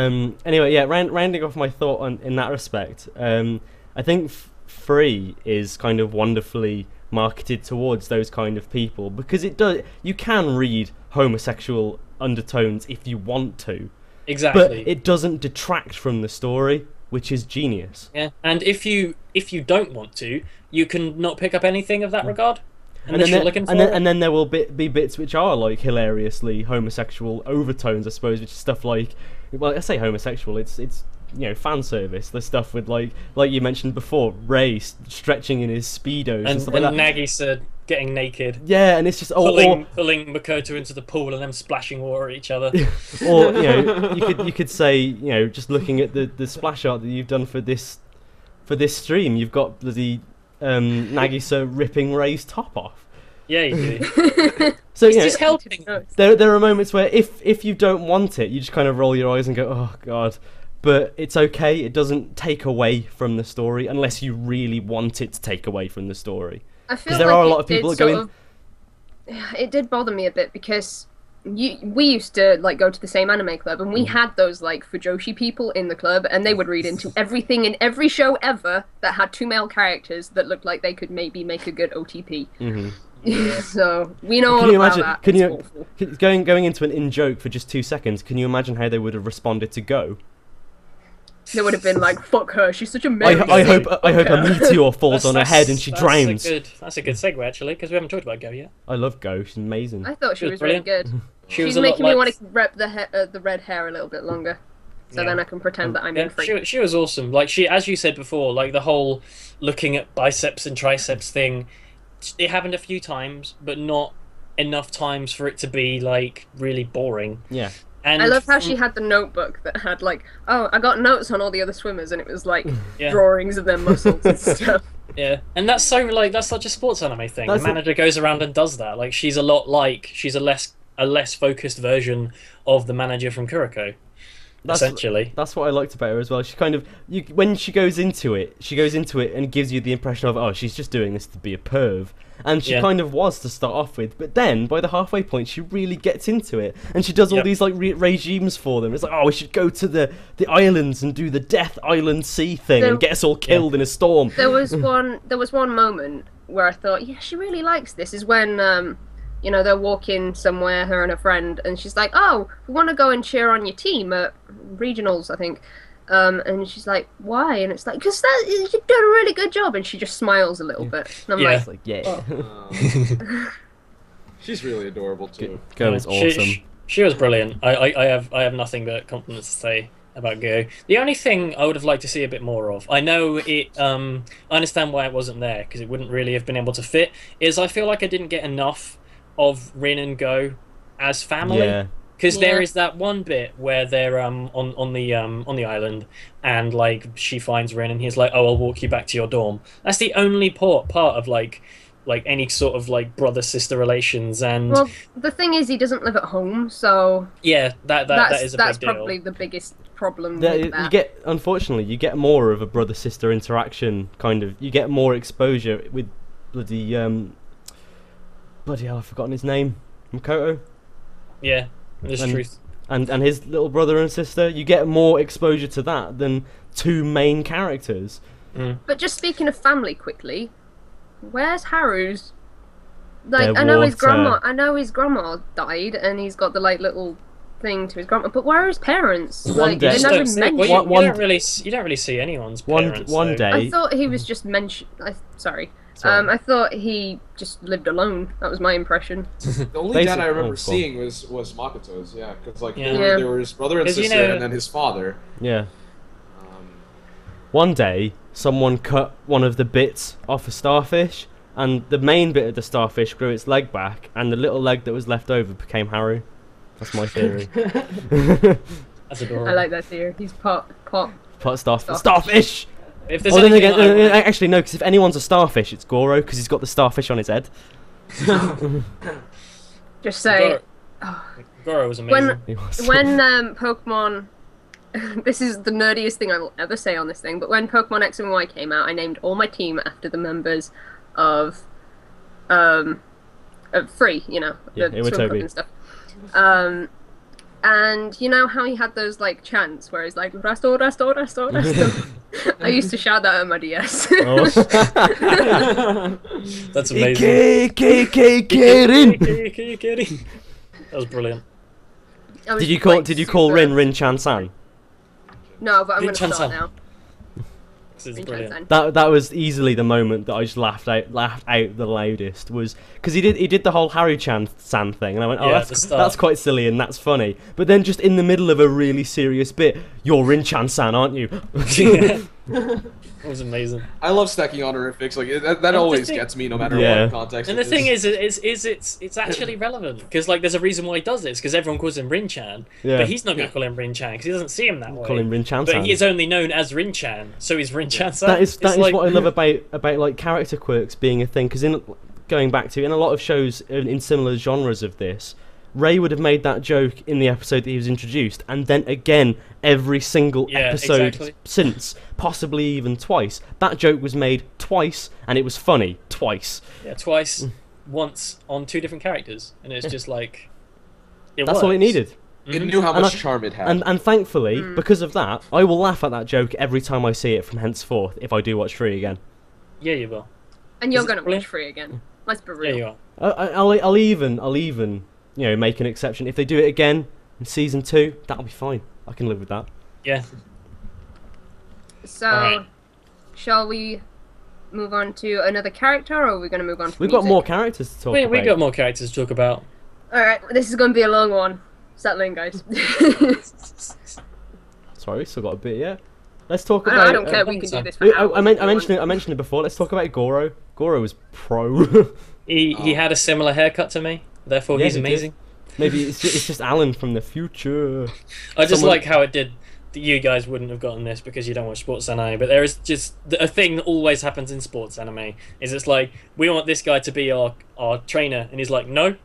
Anyway, yeah. Rounding off my thought in that respect, I think Free is kind of wonderfully marketed towards those kind of people because it does. You can read homosexual undertones if you want to, Exactly. but it doesn't detract from the story, which is genius. Yeah. And if you don't want to, you can not pick up anything of that regard. Unless you're looking for it. and then there will be bits which are like hilariously homosexual overtones, I suppose, which is stuff like, well, I say homosexual, it's you know, fan service. The stuff with like you mentioned before, Rei stretching in his speedos and stuff like that. Nagisa getting naked. Yeah, and it's just Pulling Makoto into the pool and them splashing water at each other. or you know, you could say, you know, just looking at the splash art that you've done for this stream, you've got bloody Nagisa ripping Rei's top off. Yeah, you do. So It's you know, just helping. there are moments where if you don't want it, you just kind of roll your eyes and go, oh god. But it's okay. It doesn't take away from the story unless you really want it to take away from the story. I feel Because there like are a it lot of people did that go sort of- It did bother me a bit because we used to like go to the same anime club, and we had those like fujoshi people in the club, and they would read into everything in every show ever that had two male characters that looked like they could maybe make a good OTP. So we know all about that. Can you going into an in joke for just 2 seconds? Can you imagine how they would have responded to Go? They would have been like, "Fuck her, she's such a male." I hope a meteor falls on her head and she drowns. That's a good segue actually, because we haven't talked about Go yet. I love Go. She's amazing. I thought she was really good. She's was making me want to rep the red hair a little bit longer, so then I can pretend that I'm in free. She was awesome. Like she, as you said before, like the whole looking at biceps and triceps thing. It happened a few times, but not enough times for it to be like really boring. Yeah. And I love how she had the notebook that had like, oh, I got notes on all the other swimmers, and it was like drawings of their muscles and stuff. Yeah, and that's such a sports anime thing. The manager goes around and does that. Like she's a less focused version of the manager from Kuroko. Essentially, that's what I liked about her as well. She kind of when she goes into it and gives you the impression of, oh, she's just doing this to be a perv. And she kind of was to start off with, but then by the halfway point, she really gets into it, and she does all these like regimes for them. It's like, oh, we should go to the islands and do the Death Island Sea thing and get us all killed in a storm. There was one moment where I thought, yeah, she really likes this. Is when they're walking somewhere, her and her friend, and she's like, oh, we want to go and cheer on your team at regionals, I think. And she's like, why? And it's like, because you're doing a really good job. And she just smiles a little bit. And I'm like, yeah. Oh. She's really adorable too. Go is awesome. She was brilliant. I have nothing but compliments to say about Go. The only thing I would have liked to see a bit more of, I know it, I understand why it wasn't there, because it wouldn't really have been able to fit, is I feel like I didn't get enough of Rin and Go as family. Yeah. Because there is that one bit where they're on the island, and like she finds Rin, and he's like, "Oh, I'll walk you back to your dorm." That's the only part of like any sort of like brother sister relations. And well, the thing is, he doesn't live at home, so yeah, that is a big deal. That's probably the biggest problem. With that. Unfortunately, you get more of a brother sister interaction. Kind of, you get more exposure with bloody hell, I've forgotten his name. Makoto. Yeah. It's truth. And his little brother and sister, you get more exposure to that than two main characters. But just speaking of family quickly, where's Haru's? Like, I know his grandma died, and he's got the like little thing to his grandma. But where are his parents? Like, they never mentioned. You don't really see anyone's parents. One day, I thought he was just mentioned. Sorry. I thought he just lived alone. That was my impression. The only dad I remember seeing was Makoto's, because like there were his brother and sister, and then his father. Yeah. One day, someone cut one of the bits off a starfish, and the main bit of the starfish grew its leg back, and the little leg that was left over became Haru. That's my theory. That's adorable. I like that theory. He's part starfish. If there's actually no, because if anyone's a starfish, it's Goro, because he's got the starfish on his head. Just say, Goro was amazing. When Pokemon, this is the nerdiest thing I will ever say on this thing, but when Pokemon X and Y came out, I named all my team after the members of Free, the swim club and stuff. And you know how he had those like chants where he's like resto, resto, resto, resto. I used to shout that at my DS. That's amazing. That was brilliant. Did you call Rin Chan-san? No, but I'm going to start now. This is brilliant. That was easily the moment that I just laughed out the loudest, was because he did the whole Haru-chan-san thing, and I went, oh, that's quite silly and that's funny. But then just in the middle of a really serious bit, you're Rin-chan-san, aren't you? It was amazing. I love stacking honorifics. Like that always gets me, no matter what context. And the thing is it's actually relevant, because like there's a reason why he does this, because everyone calls him Rin-chan, but he's not going to call him Rin-chan because he doesn't see him that way. Call him Rin-chan-san. But he is only known as Rin-chan, so he's Rin-chan-san. That is what I love about like character quirks being a thing, because in a lot of shows in similar genres of this, Ray would have made that joke in the episode that he was introduced, and then again every single episode since, possibly even twice. That joke was made twice, and it was funny twice. Yeah, twice, once on two different characters, and it's just like, That's all it needed. It knew how And much I- charm it had. And thankfully, because of that, I will laugh at that joke every time I see it from henceforth if I do watch 3 again. Yeah, you will. And you're Is it gonna brilliant? watch 3 again. Let's be Yeah, real. you are. I'll even make an exception if they do it again in season 2. That'll be fine. I can live with that. Yeah. So, Alright. shall we move on to another character, or are we going to move on to We've got music? more characters to talk about. We got more characters to talk about. Alright, this is going to be a long one. Settle in, guys. Sorry, still got a bit. Yeah. Let's talk I about. don't care, we can do this for I hours. mentioned it before. Let's talk about Goro. Goro was pro. He had a similar haircut to me, therefore Yeah, he's he did. amazing. Maybe it's just Alan from the future. I just Someone- like how it did. That you guys wouldn't have gotten this because you don't watch sports anime, but there is just a thing that always happens in sports anime. Is it's like we want this guy to be our trainer, and he's like no, and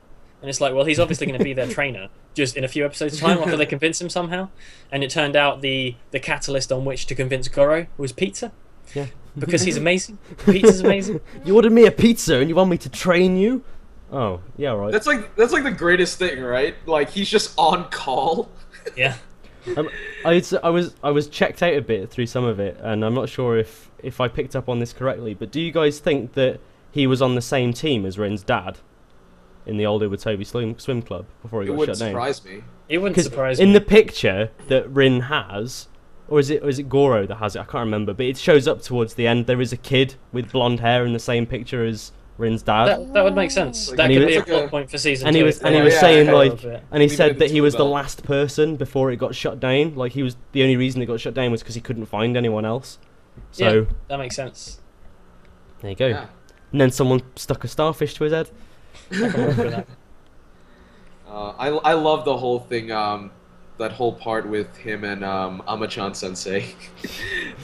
it's like well he's obviously going to be their trainer just in a few episodes time after they convince him somehow, and it turned out the catalyst on which to convince Goro was pizza. Yeah. Because he's amazing. Pizza's amazing. You ordered me a pizza and you want me to train you? Oh, yeah, right. That's like the greatest thing, right? Like he's just on call. Yeah. I was checked out a bit through some of it, and I'm not sure if I picked up on this correctly. But do you guys think that he was on the same team as Rin's dad in the old Iwatobi Swim Club before he It got wouldn't shut down? surprise me. It wouldn't Because surprise me. in the picture that Rin has, or is it Goro that has it? I can't remember, but it shows up towards the end. There is a kid with blonde hair in the same picture as Rin's dad. that would make sense. Like, That and he could was- be a It's like plot a- point for season And 2. he was Oh, yeah, saying yeah. like, and he Leave it said at that the he was the tool belt. last person before it got shut down. Like he was the only reason it got shut down was because he couldn't find anyone else. So Yeah, that makes sense. there you go. Yeah. And then someone stuck a starfish to his head. I can work with that. I love the whole thing. That whole part with him and Amachan Sensei.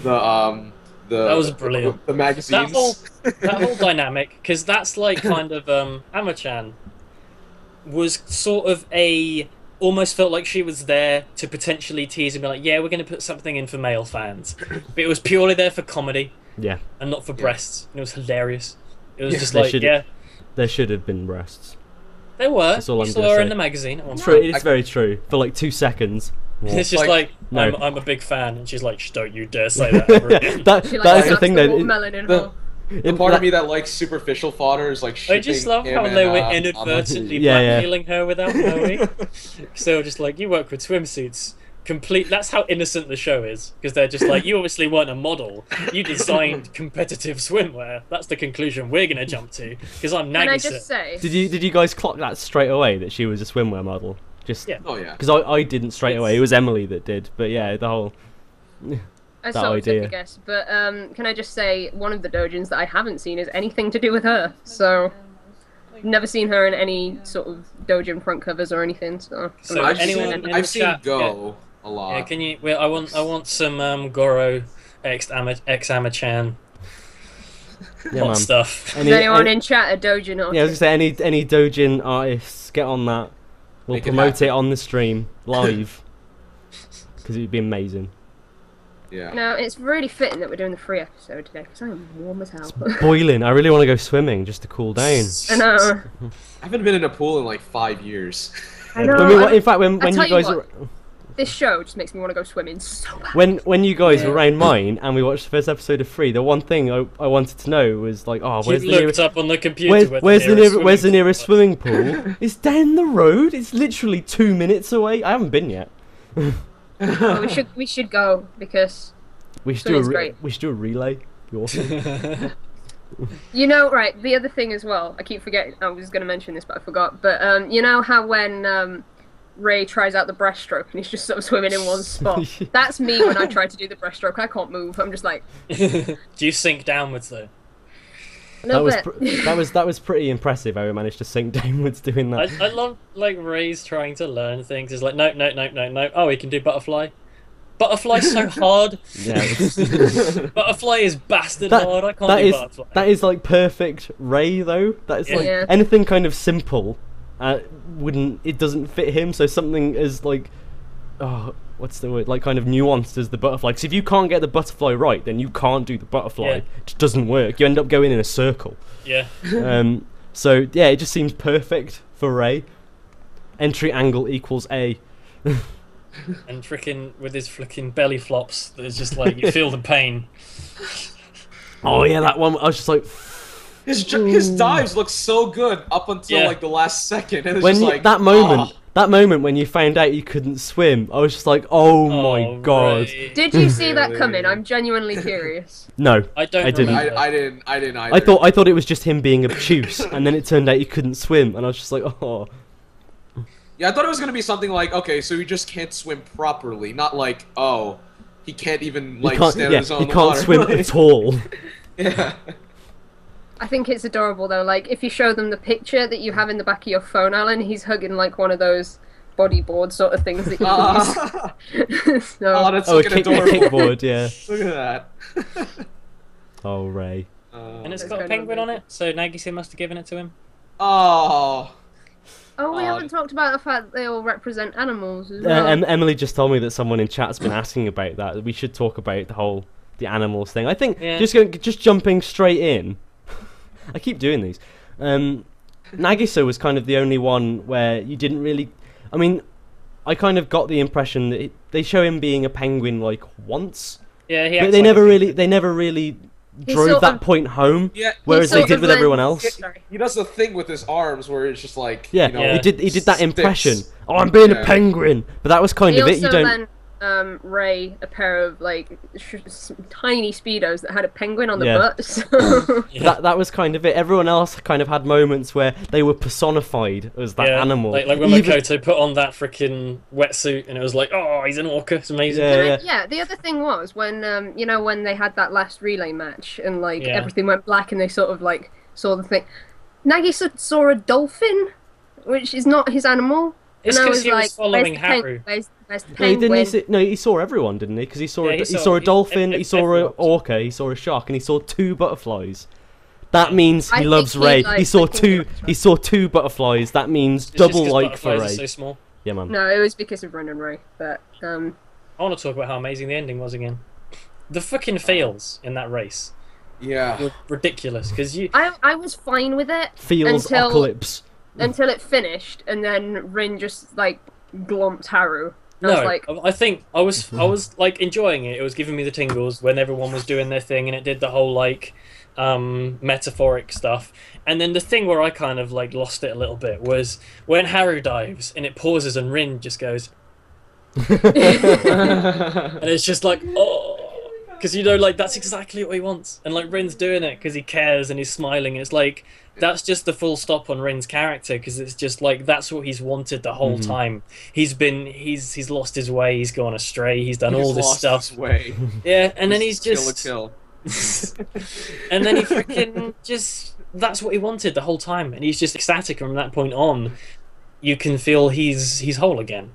The That was brilliant. The magazines. That whole dynamic, because that's like kind of Amachan was sort of almost felt like she was there to potentially tease and be like, yeah, we're going to put something in for male fans, but it was purely there for comedy Yeah, and not for breasts, and it was hilarious. It was Yeah. just They like, should- yeah, there should have been breasts. there were. That's all You I'm saw gonna her say. in the magazine at one True, point. it's very true. For like 2 seconds. It's just Like- like, No. I'm a big fan, and she's like, "Shh, don't you dare say that ever again." that She, like, that is the slaps thing the that watermelon in the- her. The part of me that likes superficial fodder is like I shipping just love him how and, they were Ama- inadvertently Yeah, yeah. blackmailing her without knowing. So they were just like, you work with swimsuits. Complete. That's how innocent the show is, because they're just like, you obviously weren't a model. You designed competitive swimwear. That's the conclusion we're gonna jump to. Because I'm Can I Nagisa. just say, Did you guys clock that straight away that she was a swimwear model? Just Yeah. Oh yeah. because I didn't straight away. It was Emily that did. But yeah, the whole I that sort of took idea. a guess, but can I just say, one of the dojins that I haven't seen is anything to do with her, so never seen her in any sort of dojin front covers or anything, so... So I've anyone seen, in I've the seen chat, Go a lot. Yeah, can you? Well, I want some Goro ex Amachan yeah, hot man. stuff. Any- Is anyone any- in chat a dojin or Yeah, I was gonna say any dojin artists get on that. We'll Make it promote happen. it on the stream live because it'd be amazing. Yeah. No, it's really fitting that we're doing the free episode today, because I am warm as hell. Boiling. I really want to go swimming just to cool down. I know. I haven't been in a pool in like 5 years. I know. In fact, when I you tell you guys what. This show just makes me want to go swimming so bad. when you guys were around mine and we watched the first episode of Free, the one thing I wanted to know was like, oh, You where's the looked nearest up on the computer. where's the nearest was. swimming pool? It's down the road. It's literally 2 minutes away. I haven't been yet. Oh, we should go, because We should Swimming's great. we should do a relay. Be awesome. you know, right, the other thing as well, I keep forgetting, I was going to mention this but I forgot, but you know how when Ray tries out the breaststroke and he's just sort of swimming in one spot? That's me when I try to do the breaststroke. I can't move. I'm just like Do you sink downwards though? a little that bit. that was pretty impressive how we managed to sink downwards doing that. I love like Ray's trying to learn things. He's like, no. Oh, he can do butterfly. Butterfly's so hard. Yeah, it's- Butterfly is bastard That- hard. I can't that do is butterfly. that is like perfect Ray though. That is Yeah. like Yeah. anything kind of simple, it doesn't fit him. So something as like, oh, what's the word? Like kind of nuanced as the butterfly. Because if you can't get the butterfly right, then you can't do the butterfly. Yeah. It just doesn't work. You end up going in a circle. Yeah. So yeah, it just seems perfect for Ray. Entry angle equals A. And freaking with his flicking belly flops, there's just like you feel the pain. Oh yeah, that one. I was just like, His dives look so good up until like the last second. And it's when just you, like that moment when you found out you couldn't swim, I was just like, oh my god. Ray. Did you see that coming? I'm genuinely curious. No, I don't. I didn't. remember. I didn't either. I thought it was just him being obtuse, and then it turned out he couldn't swim, and I was just like, oh. Yeah, I thought it was gonna be something like, okay, so he just can't swim properly, not like, oh, he can't even like stand on his own. He can't swim at all. Yeah. I think it's adorable though. Like if you show them the picture that you have in the back of your phone, Alan, he's hugging like one of those bodyboard sort of things that you use. So, Oh, that's Oh, a fucking adorable. kickboard, yeah. Look at that. Oh, Ray. And it's That's got a kind of penguin on amazing. it, so Nagise must have given it to him. Oh. oh, we Oh. haven't talked about the fact that they all represent animals as well. Emily just told me that someone in chat's been asking about that. We should talk about the animals thing. I think Yeah. just jumping straight in. I keep doing these. Nagisa was kind of the only one where you didn't really. I mean, I kind of got the impression that they show him being a penguin like once, Yeah, he. but acts they like never really He drove sort that of- point home. Yeah. Whereas He they sort did of with lends- everyone else. Sorry. He does the thing with his arms where it's just like, Yeah, you know, Yeah. he did that impression. sticks. Oh, I'm being a Yeah. penguin, but that was kind He of it. also You don't. lent Ray a pair of like tiny speedos that had a penguin on the Yeah. butt. So. Yeah. That was kind of it. Everyone else kind of had moments where they were personified as that Yeah, animal. Like when Even- Makoto put on that freaking wetsuit, and it was like, oh, he's an orca. It's amazing. Yeah. Yeah, the other thing was when you know when they had that last relay match and like Yeah. everything went black and they sort of like saw the thing. Nagisa saw a dolphin, which is not his animal. It's and I 'cause was he was like, following where's the Haru. Where's the No, he penguin? didn't. No, he saw everyone, didn't he? Because he saw Yeah, a, he he saw- saw a dolphin, ev- he saw a everyone. orca, he saw a shark, and he saw 2 butterflies. That means I he think loves he Ray. likes He saw looking two. at butterflies. He saw 2 butterflies. That means It's just double 'cause like for butterflies Ray. are so small. Yeah, man. No, it was because of Ren and Ray. But I want to talk about how amazing the ending was again. The fucking fails in that race Yeah. were ridiculous because you. I was fine with it Feels until apocalypse. until it finished, and then Rin just like glomped Haru. And I No, was like, I think I was like enjoying it. It was giving me the tingles when everyone was doing their thing, and it did the whole like metaphoric stuff. And then the thing where I kind of like lost it a little bit was when Haru dives and it pauses and Rin just goes, and it's just like, oh, because you know, like that's exactly what he wants, and like Rin's doing it because he cares and he's smiling, and it's like that's just the full stop on Rin's character because it's just like that's what he's wanted the whole time. He's lost his way, he's gone astray, he's done all this stuff. His way. Yeah, and then he's Kill a just kill. and then he freaking just that's what he wanted the whole time, and he's just ecstatic. And from that point on, you can feel he's whole again.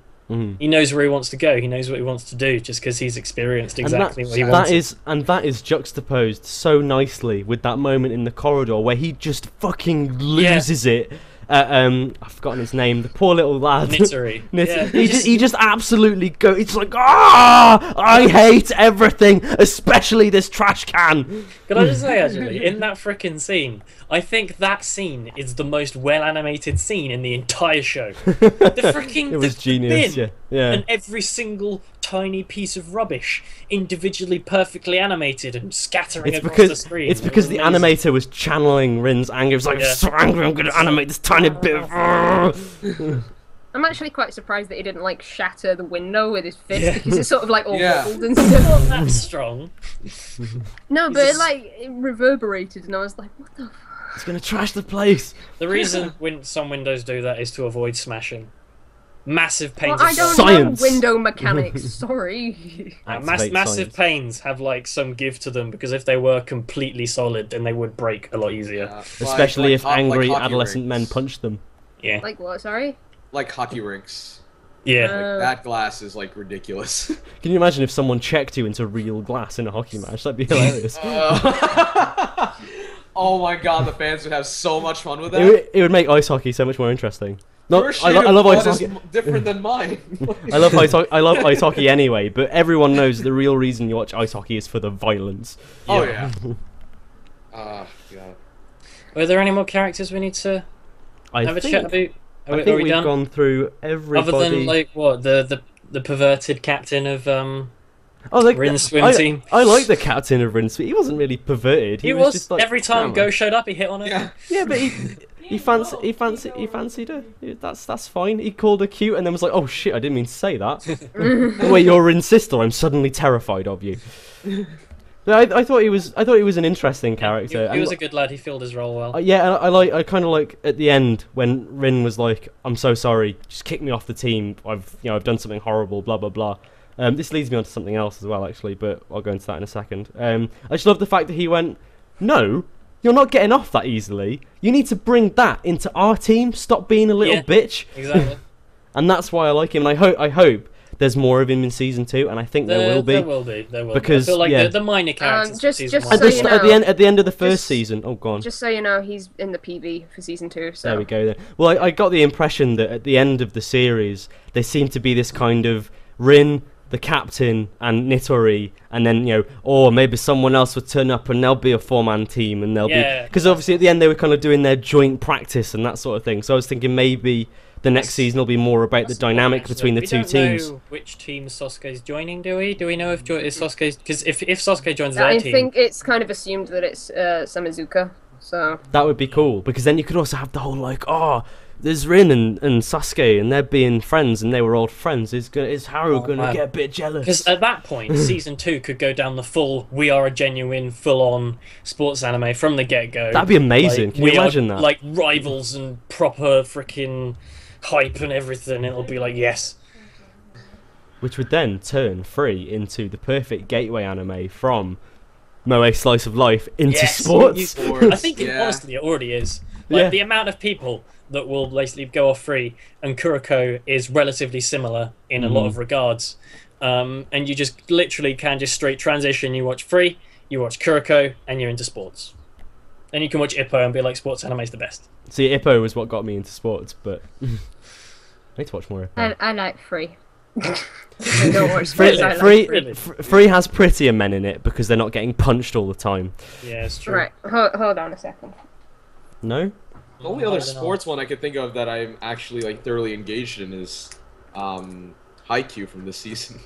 He knows where he wants to go. He knows what he wants to do, just because he's experienced exactly what he wants. That is juxtaposed so nicely with that moment in the corridor where he just fucking loses it. I've forgotten his name. The poor little lad. Nittery. Yeah, He just absolutely go. It's like I hate everything, especially this trash can. Can I just say, actually, in that frickin' scene, I think that scene is the most well-animated scene in the entire show. The frickin' It was the genius. bin Yeah. and every single tiny piece of rubbish individually perfectly animated and scattering across the screen. It's It because was the amazing. animator was channeling Rin's anger. It was like, Yeah. I'm so angry, I'm going to animate this tiny bit. I'm actually quite surprised that he didn't like shatter the window with his fist Yeah. because it's sort of like all Yeah. wobbled and stuff. Not that strong. No, He's but just- it reverberated, and I was like, what the. It's going to trash the place. The reason some windows do that is to avoid smashing. Massive panes. Well, I of don't glass. Science. know window mechanics. Sorry. Activate Massive science. panes have like some give to them because if they were completely solid, then they would break a lot easier. Especially if angry hockey adolescent men rinks. punch them. Yeah, Like what? Sorry. Like hockey rinks. yeah. That glass is like ridiculous. Can you imagine if someone checked you into real glass in a hockey match? That'd be hilarious. Oh my god, the fans would have so much fun with that. It would make ice hockey so much more interesting. No, Your I shade love of ice blood is hockey. different than mine. I love ice hockey anyway, but everyone knows the real reason you watch ice hockey is for the violence. Oh yeah. God. Were there any more characters we need to I have a think, chat about? Are I we, think are we we've done? gone through everybody. Other than like what the perverted captain of Oh, like Rin's swim team. I like the captain of Rin's. He wasn't really perverted. He was was just like every time drama. Go showed up, he hit on her. Yeah. Yeah, but he fancied her. That's fine. He called her cute and then was like, "Oh shit, I didn't mean to say that." Wait, you're Rin's sister. I'm suddenly terrified of you. But I thought he was an interesting character. He was a good lad. He filled his role well. Yeah, and I kind of like at the end when Rin was like, "I'm so sorry, just kick me off the team. I've done something horrible, blah blah blah." This leads me on to something else as well, actually, but I'll go into that in a second. I just love the fact that he went, "No, you're not getting off that easily. You need to bring that into our team. Stop being a little bitch." Exactly. And that's why I like him. And I hope there's more of him in season 2, and I think there will be. There will Because, be. I feel like yeah. the minor characters. Just- from season just one. so you know, At the end of the first just- season. Oh, go on. Just so you know, he's in the PV for season 2. So There we go then. Well, I got the impression that at the end of the series, there seemed to be this kind of Rin, the captain, and Nitori, and then, or maybe someone else would turn up and they'll be a 4-man team, and they'll be... Because obviously at the end they were kind of doing their joint practice and that sort of thing, so I was thinking maybe the next season will be more about the dynamic between the two teams. We don't know which team Sasuke's joining, do we? Do we know if is Sasuke's... Because if Sasuke joins their I team... think it's kind of assumed that it's Samizuka. So That would be cool, because then you could also have the whole, like, there's Rin and Sasuke, and they're being friends, and they were old friends. Is Haru going to get a bit jealous? Because at that point, season 2 could go down the full, we are a genuine, full-on sports anime from the get-go. That'd be amazing. Like, Can you we imagine are, that? like, rivals and proper freaking hype and everything. It'll be like, yes. Which would then turn Free into the perfect gateway anime from Moe Slice of Life into Yes. sports. I think, Yeah. honestly, it already is. Like, the amount of people that will basically go off Free, and Kuroko is relatively similar in a lot of regards. And you just literally can just straight transition. You watch Free, you watch Kuroko, and you're into sports. And you can watch Ippo and be like, sports anime's the best. See, Ippo was what got me into sports, but I need to watch more Ippo. I like Free. I don't watch Free, sports, I like Free, really. Free has prettier men in it because they're not getting punched all the time. Yeah, it's true. Right, hold on a second. No? The only I other don't know. sports one I could think of that I'm actually like thoroughly engaged in is Haikyuu from this season.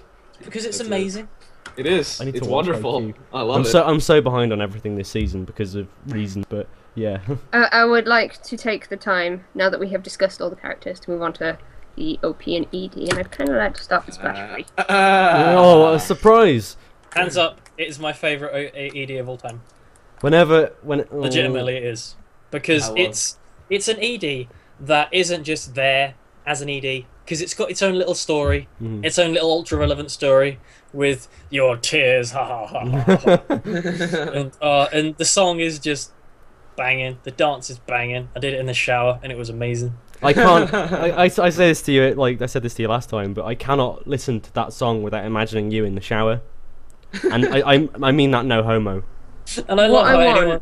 Because it's That's it. amazing. It is. I need to It's watch wonderful. Haikyuu. I love it. I'm so behind on everything this season because of reasons, but yeah. I would like to take the time, now that we have discussed all the characters, to move on to the OP and ED, and I'd kind of like to start with Splash Free. Oh, what a surprise! Hands up, it is my favourite ED of all time. Legitimately, it is. Because it's an ED that isn't just there as an ED, because it's got its own little story, its own little ultra-relevant story, with your tears, ha ha ha ha, ha. And the song is just banging, the dance is banging. I did it in the shower, and it was amazing. I can't. I say this to you, like I said this to you last time, but I cannot listen to that song without imagining you in the shower. And I mean that no homo. And I What love how I want- anyone...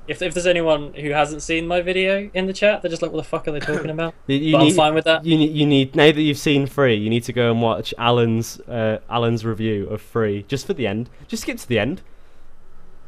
If there's anyone who hasn't seen my video in the chat, they're just like, what the fuck are they talking about? You But I'm fine with that. You need now that you've seen Free, you need to go and watch Alan's review of Free just for the end. Just skip to the end.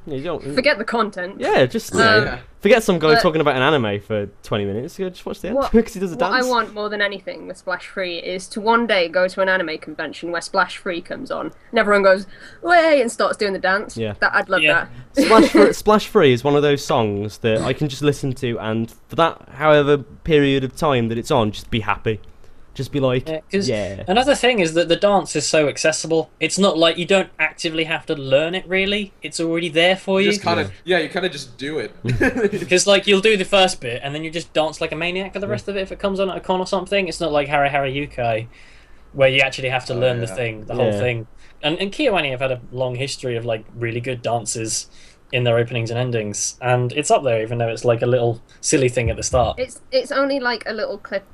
You don't. Forget the content. Yeah, just Yeah. forget some guy but- talking about an anime for 20 minutes. Just watch the end What, because he does a what dance. I want more than anything with Splash Free is to one day go to an anime convention where Splash Free comes on and everyone goes, way, and starts doing the dance. Yeah. I'd love Yeah. that. Splash Free is one of those songs that I can just listen to, and for that however period of time that it's on, just be happy. Just be like, Yeah, 'cause yeah. another thing is that the dance is so accessible. It's not like you don't actively have to learn it, really. It's already there for you. Just kind of, you kind of just do it. Because like you'll do the first bit and then you just dance like a maniac for the rest of it if it comes on at a con or something. It's not like Hara Hara Yukai, where you actually have to learn the thing, the whole thing. And KyoAni have had a long history of like really good dances in their openings and endings, and it's up there even though it's like a little silly thing at the start. It's only like a little clip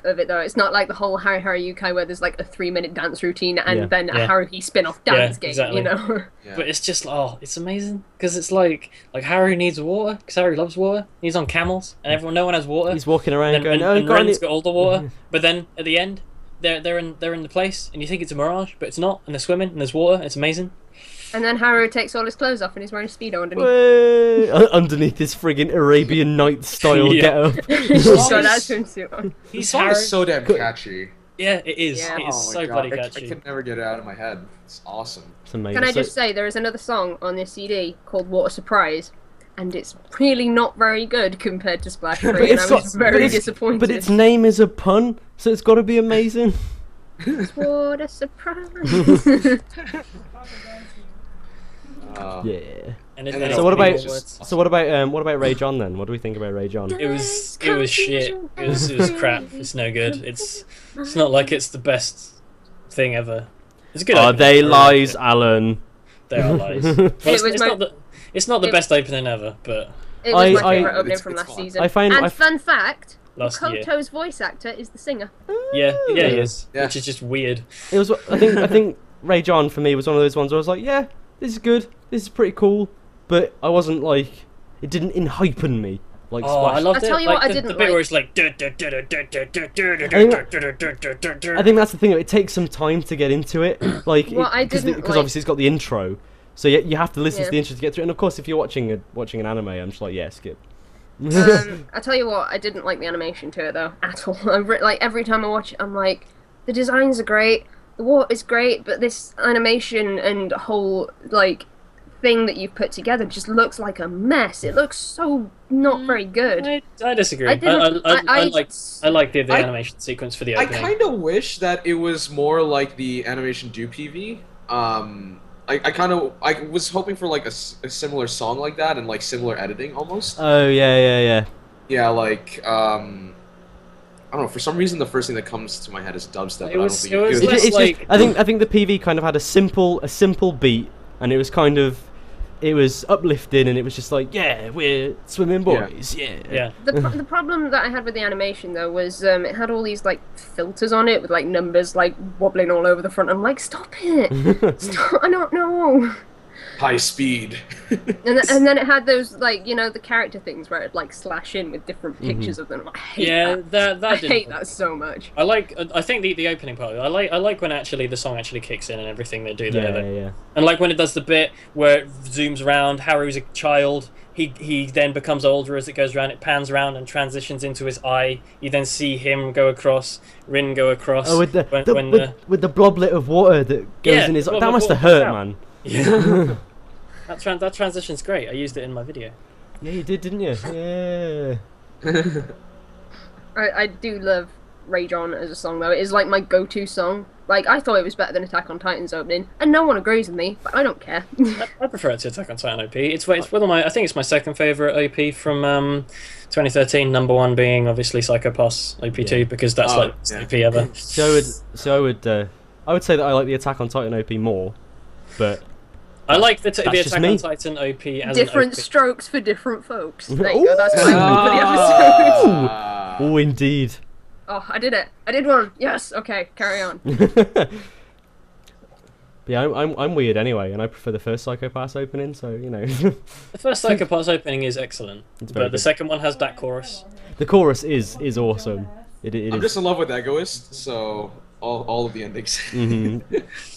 of it though. It's not like the whole Haru Haru Yukai where there's like a 3-minute dance routine and then a Haruhi spin-off dance game, exactly. you know? Yeah. But it's just it's amazing because it's like Haru needs water because Haru loves water. He's on camels and no one has water. He's walking around and going, and got Ren's any-" got all the water. But then at the end, they're in the place, and you think it's a mirage, but it's not, and they're swimming, and there's water. It's amazing. And then Haru takes all his clothes off and he's wearing a Speedo underneath. Way, underneath his friggin' Arabian Night style Yeah. get-up. He's just got that swimsuit on. The song is so damn catchy. Yeah, it is. Yeah. It is Oh my so God, bloody I catchy. can never get it out of my head. It's awesome. It's amazing. Can I So- just say, there is another song on this CD called What a Surprise, and it's really not very good compared to Splash But 3, and I got- was very but disappointed. But its name is a pun, so it's got to be amazing. What a surprise. Yeah. And it, And and then it's So what many about more words. what about Ray John then? What do we think about Ray John? It was shit. It was crap. It's no good. It's not like it's the best thing ever. It's a good. Are opening. they I like lies, it. Alan? They are lies. Well, it's, was it's my- not the it's not the it- best opening ever, but It was I- my favourite I- opening it's- from it's last fun. season. I find- and I- fun fact, last year. Koto's voice actor is the singer. Yeah, he is, Yeah. which is just weird. It was. I think Ray John for me was one of those ones where I was like, yeah, this is good. This is pretty cool. But I wasn't like, it didn't enhypen me like Oh, I Splash. loved I'll it. tell you like what I the didn't bit like. where it's like. I think that's the thing. It takes some time to get into it, like What I because didn't like- obviously it's got the intro, so you have to listen Yeah. to the intro to get through. And of course, if you're watching an anime, I'm just like, yeah, skip. I tell you what, I didn't like the animation to it though at all. Like every time I watch it, I'm like, the designs are great, the water is great, but this animation and whole like thing that you've put together just looks like a mess. It looks so not very good. I disagree. I I didn't- I like the I- animation sequence for the I opening. kind of wish that it was more like the animation do PV. I was hoping for like a similar song like that and like similar editing almost. Oh yeah. Yeah, like I don't know. For some reason, the first thing that comes to my head is dubstep. It but was- I it don't was think less It's like- just, I think the PV kind of had a simple beat, and it was kind of, it was uplifting, and it was just like, yeah, we're swimming boys, Yeah. The problem that I had with the animation though was it had all these like filters on it with like numbers like wobbling all over the front. I'm like, stop it! Stop! I don't know. high speed. And then it had those like the character things where it like slash in with different pictures of them. I hate Yeah, that. that I didn't hate work. that so much. I think the opening part. I like when actually the song actually kicks in and everything they do there. yeah. And like when it does the bit where it zooms around, Haru's a child. He then becomes older as it goes around. It pans around and transitions into his eye. You then see him go across, Rin go across. Oh, with the, when with the bloblet of water that goes Yeah, in his. the That blob of must have water hurt, comes man. yeah. that transition's great. I used it in my video. Yeah, you did, didn't you? Yeah. I do love Rage On as a song though. It is like my go-to song. Like I thought it was better than Attack on Titan's opening, and no one agrees with me, but I don't care. I prefer it to Attack on Titan OP. It's one of my. I think it's my second favorite OP from 2013. Number one being obviously Psycho Pass OP2 Yeah. because that's Oh, like the best OP ever. I would say that I like the Attack on Titan OP more, but I like the just Attack me. on Titan OP as Different an OP. strokes for different folks. There you go. That's my for the episode. oh, indeed. Oh, I did it. I did one. Yes. Okay. Carry on. But yeah, I'm weird anyway, and I prefer the first Psycho Pass opening. So The first Psycho Pass opening is excellent, It's very but the good. second one has that chorus. the chorus is awesome. It I'm is. just in love with Egoist, so all of the endings. Mhm.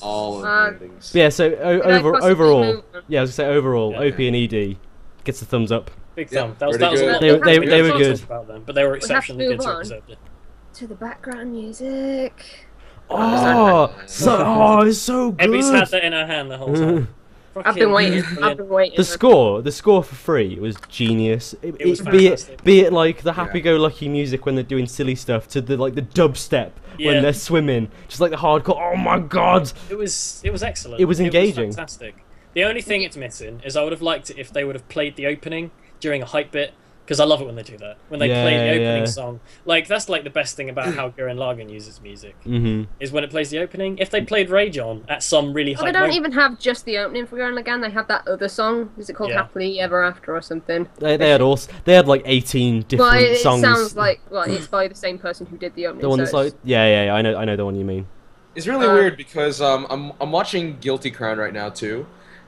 all of Uh, the endings. But yeah, so Could I possibly overall, move on? yeah, I was gonna say overall, Yeah. OP and ED gets a thumbs up. Big Yeah, thumb. That was pretty good. a lot. They were- they- we they were can't good. talk about them, but they were have to exceptionally move good. So on. deserved it. To the background music. Oh, it's so good. Ebby's had that in her hand the whole time. I've been waiting. Brilliant. I've been waiting. The score for free was genius. It was be fantastic. it like the happy-go-lucky music when they're doing silly stuff to the dubstep Yeah. when they're swimming, just like the hardcore. Oh my god! It was excellent. It was engaging. fantastic. The only thing it's missing is I would have liked it if they would have played the opening during a hype bit, because I love it when they do that. When they play the opening Yeah. song. Like, that's like the best thing about how Gurren Lagann uses music, Mm-hmm. is when it plays the opening. If they played Rage On at some really Well, they hype don't moment, even have just the opening for Gurren Lagann. They have that other song. Is it called Yeah. Happily Ever After or something? They had like 18 different Well, it songs. sounds like it's by the same person who did the opening. the one so that's like it's- yeah, I know the one you mean. It's really weird because I'm watching Guilty Crown right now too,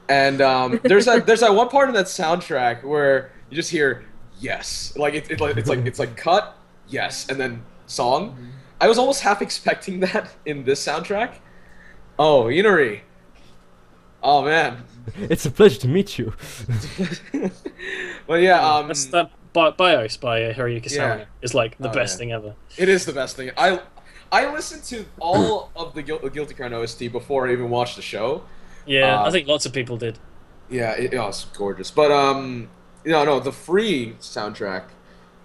and there's that one part in that soundtrack where you just hear yes, like it's like cut yes, and then song, I was almost half expecting that in this soundtrack. Oh, Inari. Oh man. It's a pleasure to meet you. But yeah, That's that Bios by Hiroyuki Sawano Yeah. is like the Oh, best yeah. thing ever. it is the best thing. I listened to all of the Guilty Crown OST before I even watched the show. Yeah, I think lots of people did. Yeah, it's gorgeous. But no, the free soundtrack,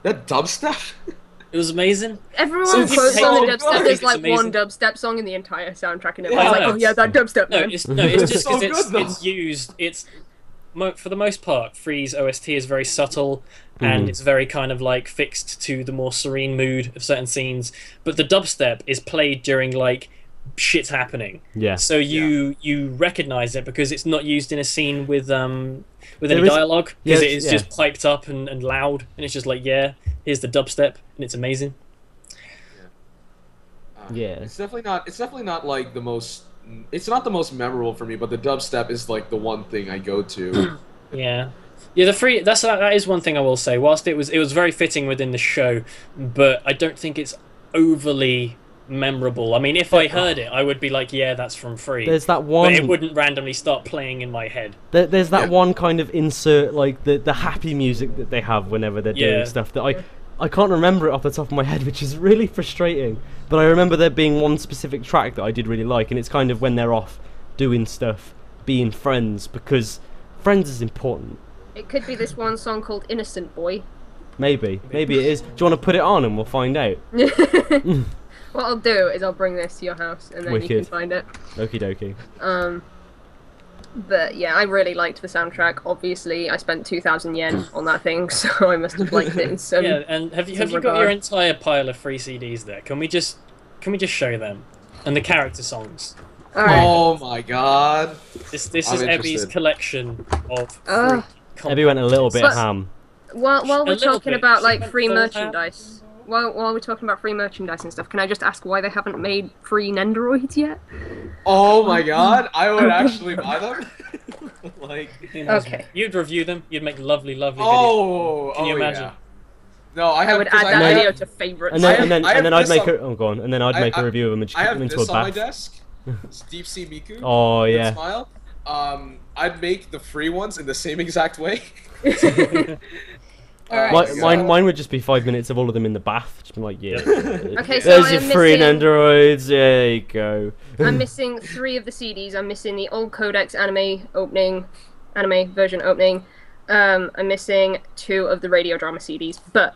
that dubstep. It was amazing. Everyone So quotes people on hate the it, dubstep. it's There's like amazing. one dubstep song in the entire soundtrack, and Yeah, everyone's like, I know. "Oh yeah, that dubstep, No, man." it's just so because good, though. it's used. It's for the most part, Free's OST is very subtle and it's very kind of like fixed to the more serene mood of certain scenes. But the dubstep is played during like shit's happening. Yeah. So you recognize it because it's not used in a scene with any There is- dialogue because yeah, it is yeah. just piped up and loud and it's just like here's the dubstep and it's amazing. Yeah. It's definitely not like the most. It's not the most memorable for me, but the dubstep is like the one thing I go to. Yeah, the free that is one thing I will say. Whilst it was very fitting within the show, but I don't think it's overly memorable. I mean, if I heard it, I would be like, yeah, that's from Free. There's that But one. it wouldn't randomly start playing in my head. There's that Yeah. one kind of insert, like the happy music that they have whenever they're Yeah. doing stuff that I can't remember it off the top of my head, which is really frustrating. But I remember there being one specific track that I did really like, and it's kind of when they're off doing stuff, being friends, because friends is important. It could be this one song called "Innocent Boy." Maybe it is. Do you want to put it on and we'll find out? What I'll do is I'll bring this to your house, and then you can Wicked. find it. Okie dokie. But yeah, I really liked the soundtrack. Obviously, I spent 2,000 yen on that thing, so I must have liked it in some. Yeah, and have you some got your regard. entire pile of free CDs there? Can we just show them and the character songs? All right. Oh my god! This I'm is Ebby's interested. collection of free Ugh. content. Ebby went a little bit But- ham. While A we're little talking bit. about She like went free full ham. merchandise, while we're talking about free merchandise and stuff, can I just ask why they haven't made free Nendoroids yet? Oh my god! I would actually buy them. Like, Okay. You'd review them. You'd make lovely videos. oh, Can you oh, imagine? yeah. No, I have. I would 'cause add that know- video to favorites. And then I have- and then I have and then I'd this make on- a go on, and then I'd make a review of them and just I put have them into this a on my bath. desk. It's Deep Sea Miku. Oh Good yeah. Smile. I'd make the free ones in the same exact way. Alright, My, so- mine would just be 5 minutes of all of them in the bath. Just be like, yeah. Okay, so There's I your am free missing- Nendoroids. There you go. I'm missing 3 of the CDs. I'm missing the old Codex anime version opening. I'm missing 2 of the radio drama CDs, but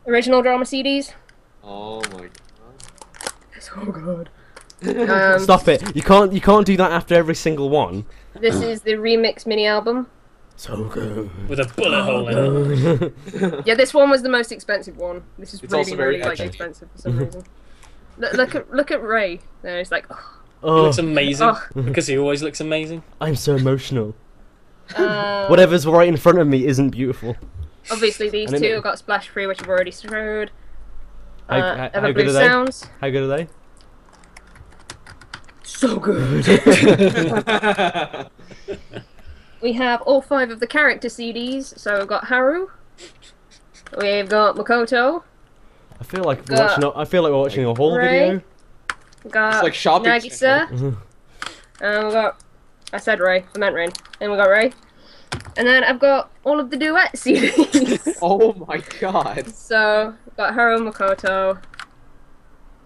original drama CDs. Oh my god. So good. Stop it! You can't do that after every single one. This is the remix mini album. So good. With a bullet hole in it. Yeah, this one was the most expensive one. This is It's really, also very really like edgy. expensive for some reason. Look at Ray. There, it's like, oh, He looks Oh, amazing Oh. because he always looks amazing. I'm so emotional. uh, Whatever's right in front of me isn't beautiful. Obviously, these I didn't 2 know- got splash free, which I've already showed. How Everblue good are they? Sounds. How good are they? So good. We have all 5 of the character CDs. So we've got Haru. We've got Makoto. I feel like we're watching a whole Ray. video. We've got It's like shopping. Nagisa. And we've got... I said Ray. I meant Rain. And we got Ray. And then I've got all of the duet CDs. Oh my god. So, we've got Haru, Makoto,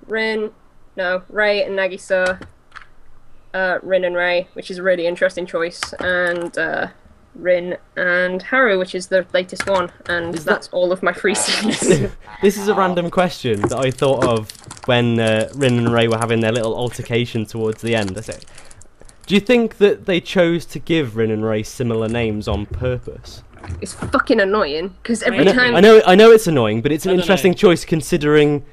Ray and Nagisa. Rin and Ray, which is a really interesting choice, and Rin and Haru, which is the latest one, and Is that- that's all of my free CDs. This is a random question that I thought of when Rin and Ray were having their little altercation towards the end. I said, do you think that they chose to give Rin and Ray similar names on purpose? It's fucking annoying, because every Maybe. time... I know it's annoying, but it's an I don't interesting know. choice considering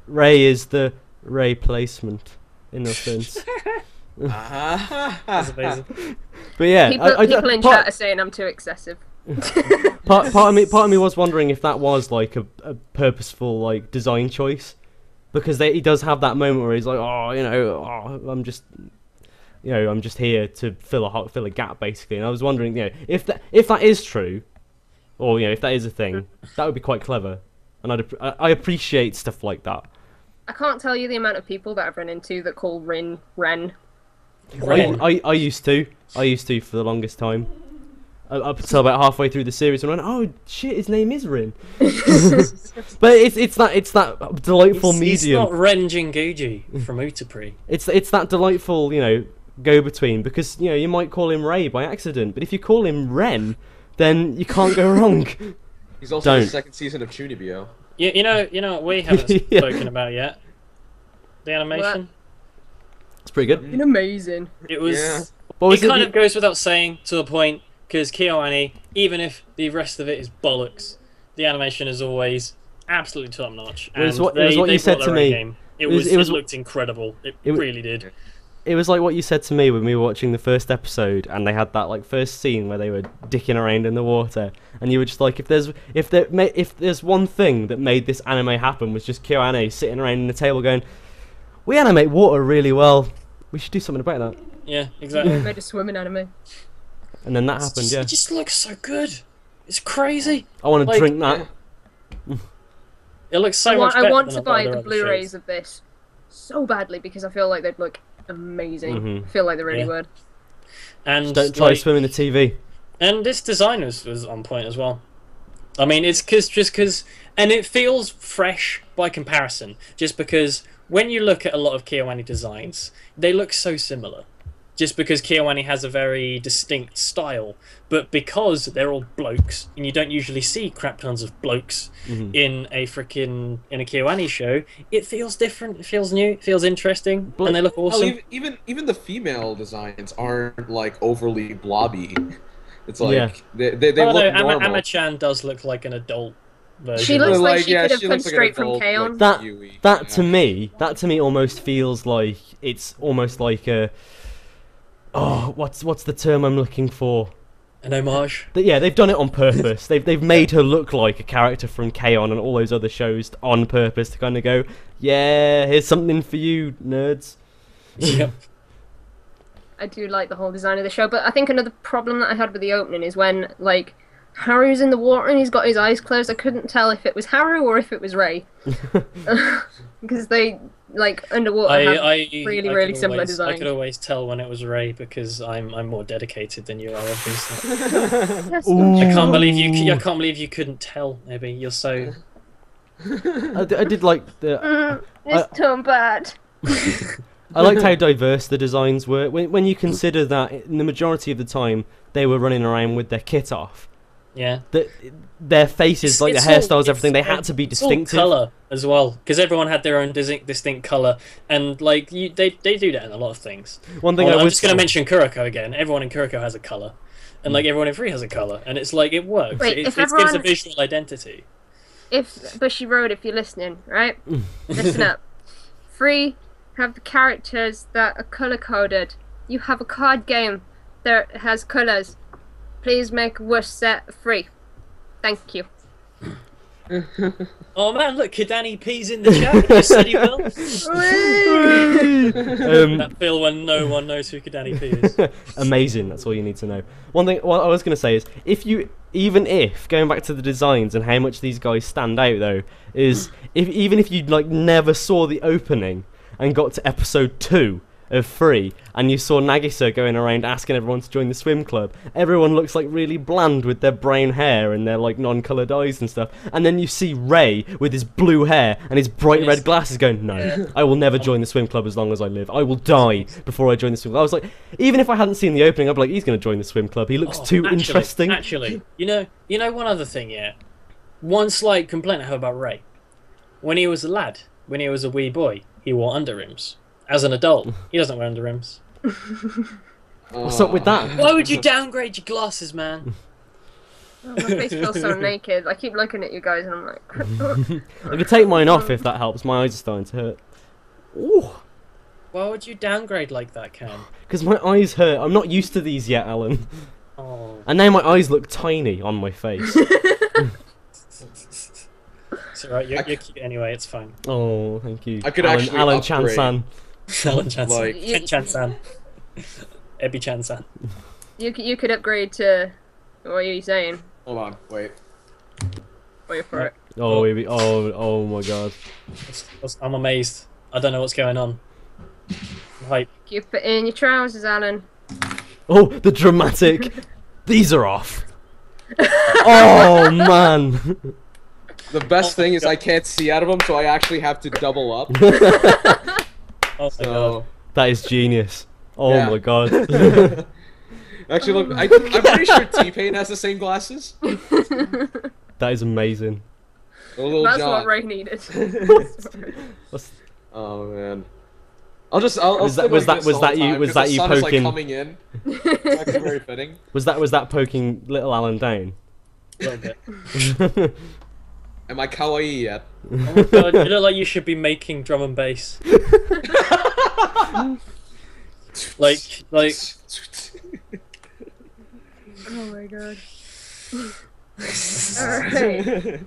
Ray is the Ray placement, in a sense. That's amazing. But yeah, People in chat are saying I'm too excessive. part of me was wondering if that was like a purposeful like design choice, because he does have that moment where he's like, I'm just here to fill a gap basically. And I was wondering, if that is true, or if that is a thing, that would be quite clever, and I appreciate stuff like that. I can't tell you the amount of people that I've run into that call Ren Ren. I used to for the longest time. Up until about halfway through the series, and I went, "Oh shit, his name is Rin." But it's that delightful medium. It's not Ren Jinguji from Utapri. It's that delightful, go between, because you might call him Ray by accident, but if you call him Ren, then you can't go wrong. He's also in the second season of Chunibyo. You know what we haven't spoken about yet? The animation. What? It's pretty good. Amazing. It was. Yeah. What It kind of goes without saying to a point, because KyoAni, even if the rest of it is bollocks, the animation is always absolutely top notch. It was what you said to me. It looked incredible. It really did. It was like what you said to me when we were watching the first episode, and they had that first scene where they were dicking around in the water, and you were just like, if there's one thing that made this anime happen was just KyoAni sitting around in the table going, "We animate water really well. We should do something about that." Yeah, exactly. Made a swimming anime. And then that happened. It just looks so good. It's crazy. I want to drink that. It looks so much better. I want than to buy other the shows. Blu-rays of this so badly because I feel like they'd look amazing. Mhm. I feel like they really would. And Don't try swimming the TV. And this design was on point as well. I mean, it's because, and it feels fresh by comparison, just because when you look at a lot of KyoAni designs, they look so similar. Just because KyoAni has a very distinct style, but because they're all blokes, and you don't usually see crap tons of blokes in a KyoAni show, it feels different, it feels new, it feels interesting, and they look awesome. Even the female designs aren't like overly blobby. It's like they look normal. Ama-chan does look like an adult version. She looks like she could have she come looks like straight an from adult, K-On! like, That to me almost feels like it's almost like a what's the term I'm looking for? An homage. Yeah, they've done it on purpose. They've made her look like a character from K-On! And all those other shows on purpose to kind of go, yeah, here's something for you, nerds. Yep. I do like the whole design of the show, but I think another problem that I had with the opening is when, like, Haru's in the water and he's got his eyes closed. I couldn't tell if it was Haru or if it was Ray. Because they, like, underwater have really similar designs. I could always tell when it was Ray because I'm more dedicated than you are, obviously. Yes. I can't believe you couldn't tell, Abby. You're so... I did like the... It's too bad. I liked how diverse the designs were. When you consider that in the majority of the time they were running around with their kit off. Yeah. Their faces, their hairstyles, everything, they had to be distinctive. Colour as well, because everyone had their own distinct colour, and like they do that in a lot of things. One thing I'm just going to mention Kuroko again. Everyone in Kuroko has a colour, and like everyone in Free has a colour, and it's like it works. Wait, it gives a visual identity. If Bushy Road, if you're listening, right? Listen up. Free have the characters that are colour coded. You have a card game that has colours. Please make a worse set free. Thank you. Oh man, look, Kadani P's in the chat. He just said he will. That feel when no one knows who Kadani P is. Amazing. That's all you need to know. One thing, what I was going to say is, even if going back to the designs and how much these guys stand out, though, is even if you like never saw the opening and got to episode 2 of Free, and you saw Nagisa going around asking everyone to join the swim club, everyone looks like really bland with their brown hair and their like non-coloured eyes and stuff, and then you see Ray with his blue hair and his bright red glasses going, no, I will never join the swim club as long as I live. I will die before I join the swim club. I was like, even if I hadn't seen the opening, I'd be like, he's going to join the swim club. He looks too interesting. Actually, you know one other thing, yeah. One slight complaint I have about Ray. When he was a lad, when he was a wee boy, he wore underrims. As an adult, he doesn't wear underrims. What's up with that? Why would you downgrade your glasses, man? Oh, my face feels so naked. I keep looking at you guys and I'm like... I could take mine off if that helps. My eyes are starting to hurt. Ooh. Why would you downgrade like that, Cam? Because my eyes hurt. I'm not used to these yet, Alan. Oh. And now my eyes look tiny on my face. It's alright, you're cute anyway, it's fine. Oh, thank you. I could actually Alan upgrade. Chan-san. Alan Chan-san. Like- Ken Chan-san. Ebby Chan-san. You could upgrade to... What are you saying? Hold on, wait. Wait for it. Oh my god. I'm amazed. I don't know what's going on. Hype. Keep it in your trousers, Alan. Oh, the dramatic. These are off. Oh man. The best thing is I can't see out of them, so I actually have to double up. Oh my god. That is genius. Oh Yeah. my god. Actually, look, I'm pretty sure T-Pain has the same glasses. That is amazing. A little That's John. what Ray needed. Oh man. I'll Was that- stick was like that- this was the that whole you- time, was 'cause that the you sun is, poking- like, coming in. It's actually very fitting. Was that poking little Alan down? A little bit. Am I kawaii yet? Oh my god, you look like you should be making drum and bass. like. Oh my god. Alright.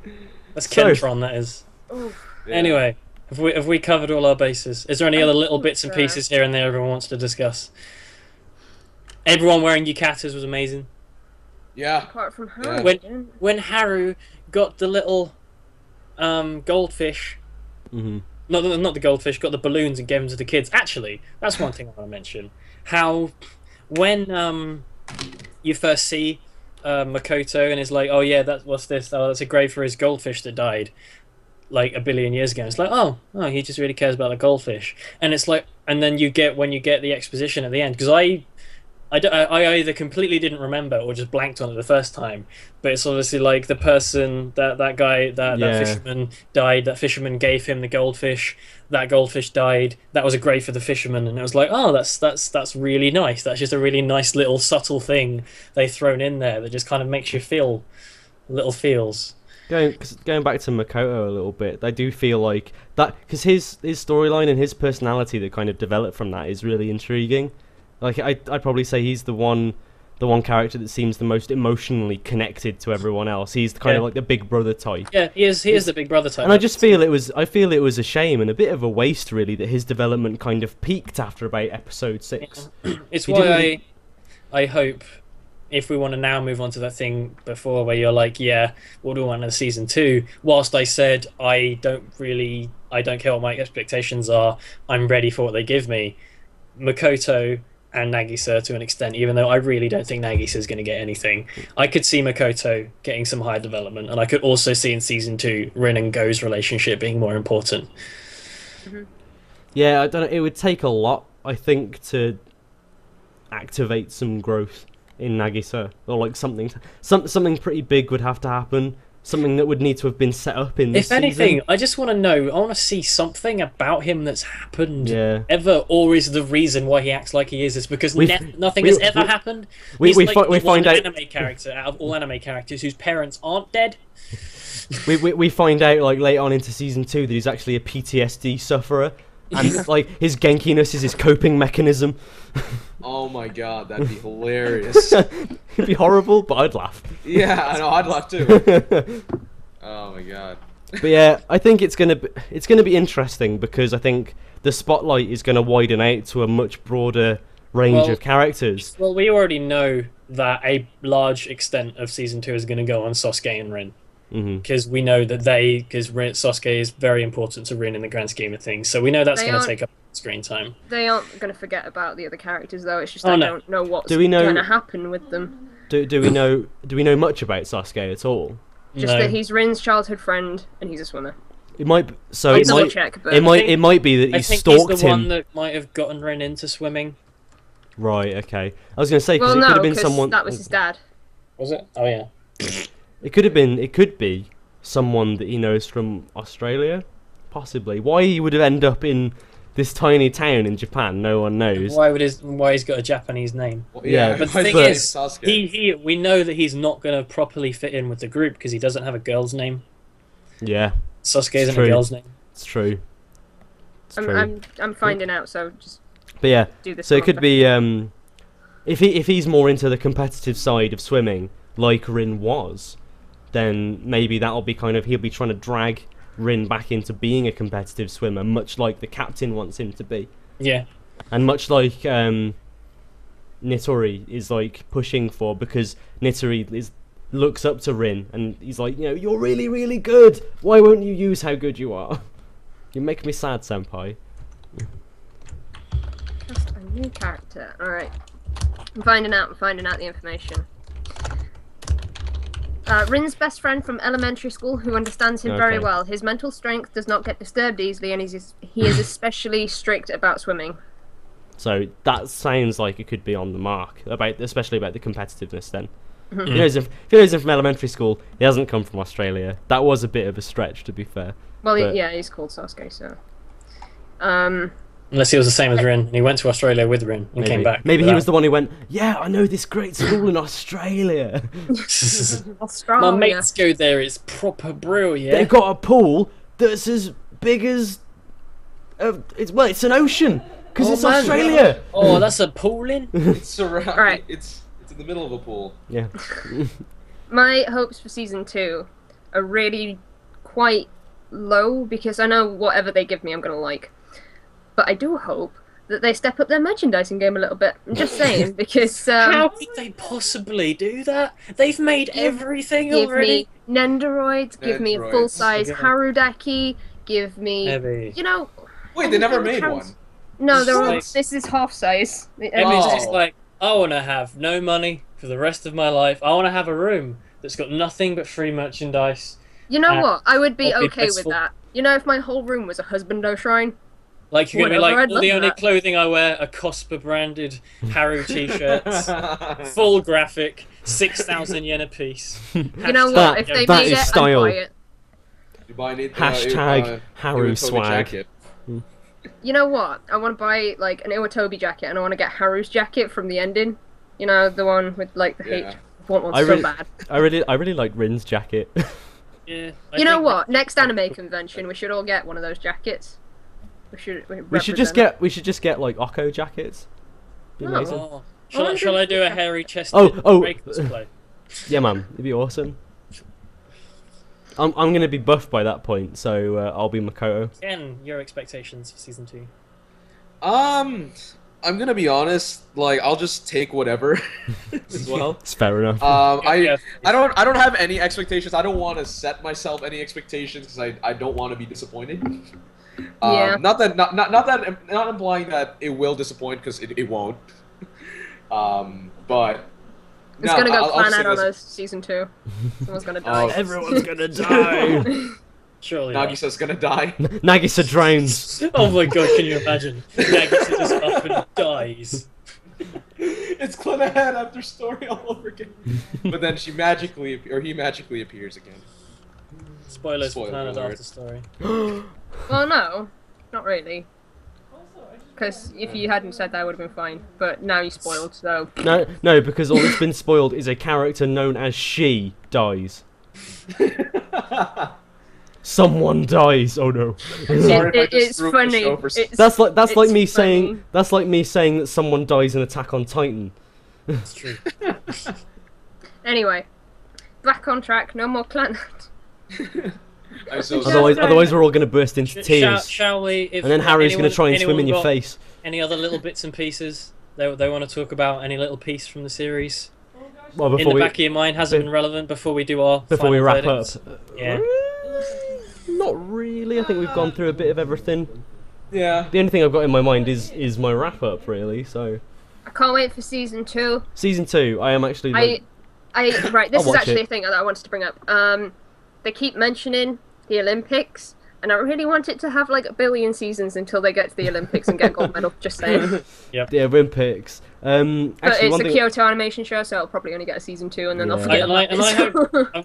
That's Kentron, that is. Yeah. Anyway, have we covered all our bases? Is there any other little bits and think so. pieces here and there everyone wants to discuss? Everyone wearing yukatas was amazing. Yeah. Apart from Yeah. Haru. When Haru got the little goldfish, Mm-hmm. not the goldfish, got the balloons and gave them to the kids. Actually, that's one thing I want to mention. How when you first see Makoto and is like, oh yeah, what's this? Oh, that's a grave for his goldfish that died like a billion years ago. It's like, oh, he just really cares about the goldfish. And it's like, and then when you get the exposition at the end, because I either completely didn't remember or just blanked on it the first time. But it's obviously like the person that guy that fisherman died. That fisherman gave him the goldfish. That goldfish died. That was a grave for the fisherman, and it was like, oh, that's really nice. That's just a really nice little subtle thing they've thrown in there that just kind of makes you feel little feels. Going back to Makoto a little bit, I do feel like that because his storyline and his personality that kind of developed from that is really intriguing. Like I'd probably say he's the one character that seems the most emotionally connected to everyone else. He's kind of like the big brother type. Yeah, he is the big brother type. And I just feel it was a shame and a bit of a waste really that his development kind of peaked after about episode 6. Yeah. It's He why didn't I hope, if we want to now move on to that thing before where you're like, yeah, what do we want in season 2? Whilst I said I don't care what my expectations are, I'm ready for what they give me. Makoto and Nagisa to an extent, even though I really don't think Nagisa's going to get anything. I could see Makoto getting some higher development, and I could also see in season 2 Rin and Go's relationship being more important. Yeah, I don't know. It would take a lot, I think, to activate some growth in Nagisa, or like something pretty big would have to happen. Something that would need to have been set up in this If anything, season. I just want to know, I want to see something about him that's happened Yeah. or is the reason why he acts like he is because nothing has ever happened. We He's like the find one out anime character out of all anime characters whose parents aren't dead. we find out like later on into season 2 that he's actually a PTSD sufferer, and like his genkiness is his coping mechanism. Oh my god, that'd be hilarious. It'd be horrible, but I'd laugh. Yeah, I know, I'd laugh too. Oh my god. But yeah, I think it's gonna be interesting because I think the spotlight is gonna widen out to a much broader range of characters. Well, we already know that a large extent of season 2 is going to go on Sasuke and Rin. Because we know that Sasuke is very important to Rin in the grand scheme of things, so we know that's going to take up screen time. They aren't going to forget about the other characters, though. It's just Oh, I no. don't know what's Do we know- going to happen with them. Do we know much about Sasuke at all? Just No. that he's Rin's childhood friend and he's a swimmer. It might so I'll it double might check, but it might be that I he think stalked he's the him. one that might have gotten Rin into swimming. Right. Okay. I was gonna say because well, it could no, have been because someone. that was his dad. Was it? Oh yeah. It could be someone that he knows from Australia, possibly. Why he would have ended up in this tiny town in Japan, no one knows. Why he's got a Japanese name? Well, Yeah, But the why thing his is, Sasuke? we know that he's not going to properly fit in with the group because he doesn't have a girl's name. Yeah, Sasuke isn't true. a girl's name. it's true. It's true. I'm finding out, so just But yeah, do this. so it could be if he's more into the competitive side of swimming, like Rin was, then maybe that'll be he'll be trying to drag Rin back into being a competitive swimmer, much like the captain wants him to be, Yeah. and much like Nitori is like pushing for, because Nitori is looks up to Rin and he's like, you're really, really good. Why won't you use how good you are? You make me sad, senpai. Just a new character. Alright. I'm finding out the information. Rin's best friend from elementary school who understands him very well. His mental strength does not get disturbed easily and he is especially strict about swimming. So that sounds like it could be on the mark, especially about the competitiveness then. Mm-hmm. If he knows him from elementary school, he hasn't come from Australia. That was a bit of a stretch, to be fair. Well, he's called Sasuke, so... Unless he was the same as Rin, and he went to Australia with Rin and came back. Maybe he was the one who went, yeah, I know this great school in Australia. Australia. My mates go there, it's proper brilliant. They've got a pool that's as big as... it's an ocean, because it's Australia. Oh, that's a pooling? It's around. Right. It's in the middle of a pool. Yeah. My hopes for season 2 are really quite low, because I know whatever they give me I'm going to like. But I do hope that they step up their merchandising game a little bit. I'm just saying, because... How could they possibly do that? They've made everything already. Give me Nendoroids, give me a full-size Harudaki, give me... Heavy. Wait, they never made one. No, they're all... Like- This is half-size. Emmy's just like, I want to have no money for the rest of my life. I want to have a room that's got nothing but free merchandise. You know what? I would be I'll be okay with blissful. that. If my whole room was a husbando shrine. Like, you're going to be Whatever, like, I'd love the only that. clothing I wear are Cosper branded Haru t-shirts, full graphic, 6,000 yen a piece. You know what? If they that made is it, style. I'd buy it. You buy an Hashtag Haru Iwatobi swag. jacket. You know what? I want to buy like an Iwatobi jacket, and I want to get Haru's jacket from the ending. The one with like the Yeah. H. I want one I so really- bad. I really like Rin's jacket. Yeah, You know what? Next anime convention, we should all get one of those jackets. We should We should just get like OKKO jackets. Be Oh. amazing. Oh, shall I do a hairy chested Oh. break display? Yeah, man, it'd be awesome. I'm gonna be buff by that point, so I'll be Makoto. Ken, your expectations for season 2? I'm gonna be honest. Like, I'll just take whatever as well. It's fair enough. I don't have any expectations. I don't want to set myself any expectations because I don't want to be disappointed. Yeah. Not implying that it will disappoint, because it won't. But It's gonna go plan out on us season 2. Someone's gonna die. Everyone's gonna die. Surely not. Nagisa's gonna die. Nagisa drowns. Oh my god, can you imagine? Nagisa just up and dies. It's Clannad after story all over again. But then he magically appears again. Spoilers for Spoiler Planet alert. After Story. Well, no, not really. Because if you hadn't said that, I would have been fine. But now you spoiled, so... No, because all that's been spoiled is a character known as She dies. Someone dies. Oh no. Sorry if I just It's ruined the funny. show for That's like It's me funny. saying that someone dies in Attack on Titan. It's true. Anyway, back on track. No more clan. I'm so Otherwise we're all gonna burst into tears. Shall we? If And then Harry's anyone- gonna try and swim anyone in your got face. Any other little bits and pieces they want to talk about? Any little piece from the series? Well, In the back of your mind, hasn't been relevant before we do our before we final wrap verdicts? up. Yeah. Not really. I think we've gone through a bit of everything. yeah. The only thing I've got in my mind is my wrap up, really. So I can't wait for season 2. season 2, I am actually. Like, Right, this I'll is watch actually it. a thing that I wanted to bring up. They keep mentioning the Olympics, and I really want it to have like a billion seasons until they get to the Olympics and get gold medal. Just saying. the Olympics. But Actually, it's one a thing. Kyoto animation show, so it'll probably only get a season 2, and then they'll Yeah. forget about And I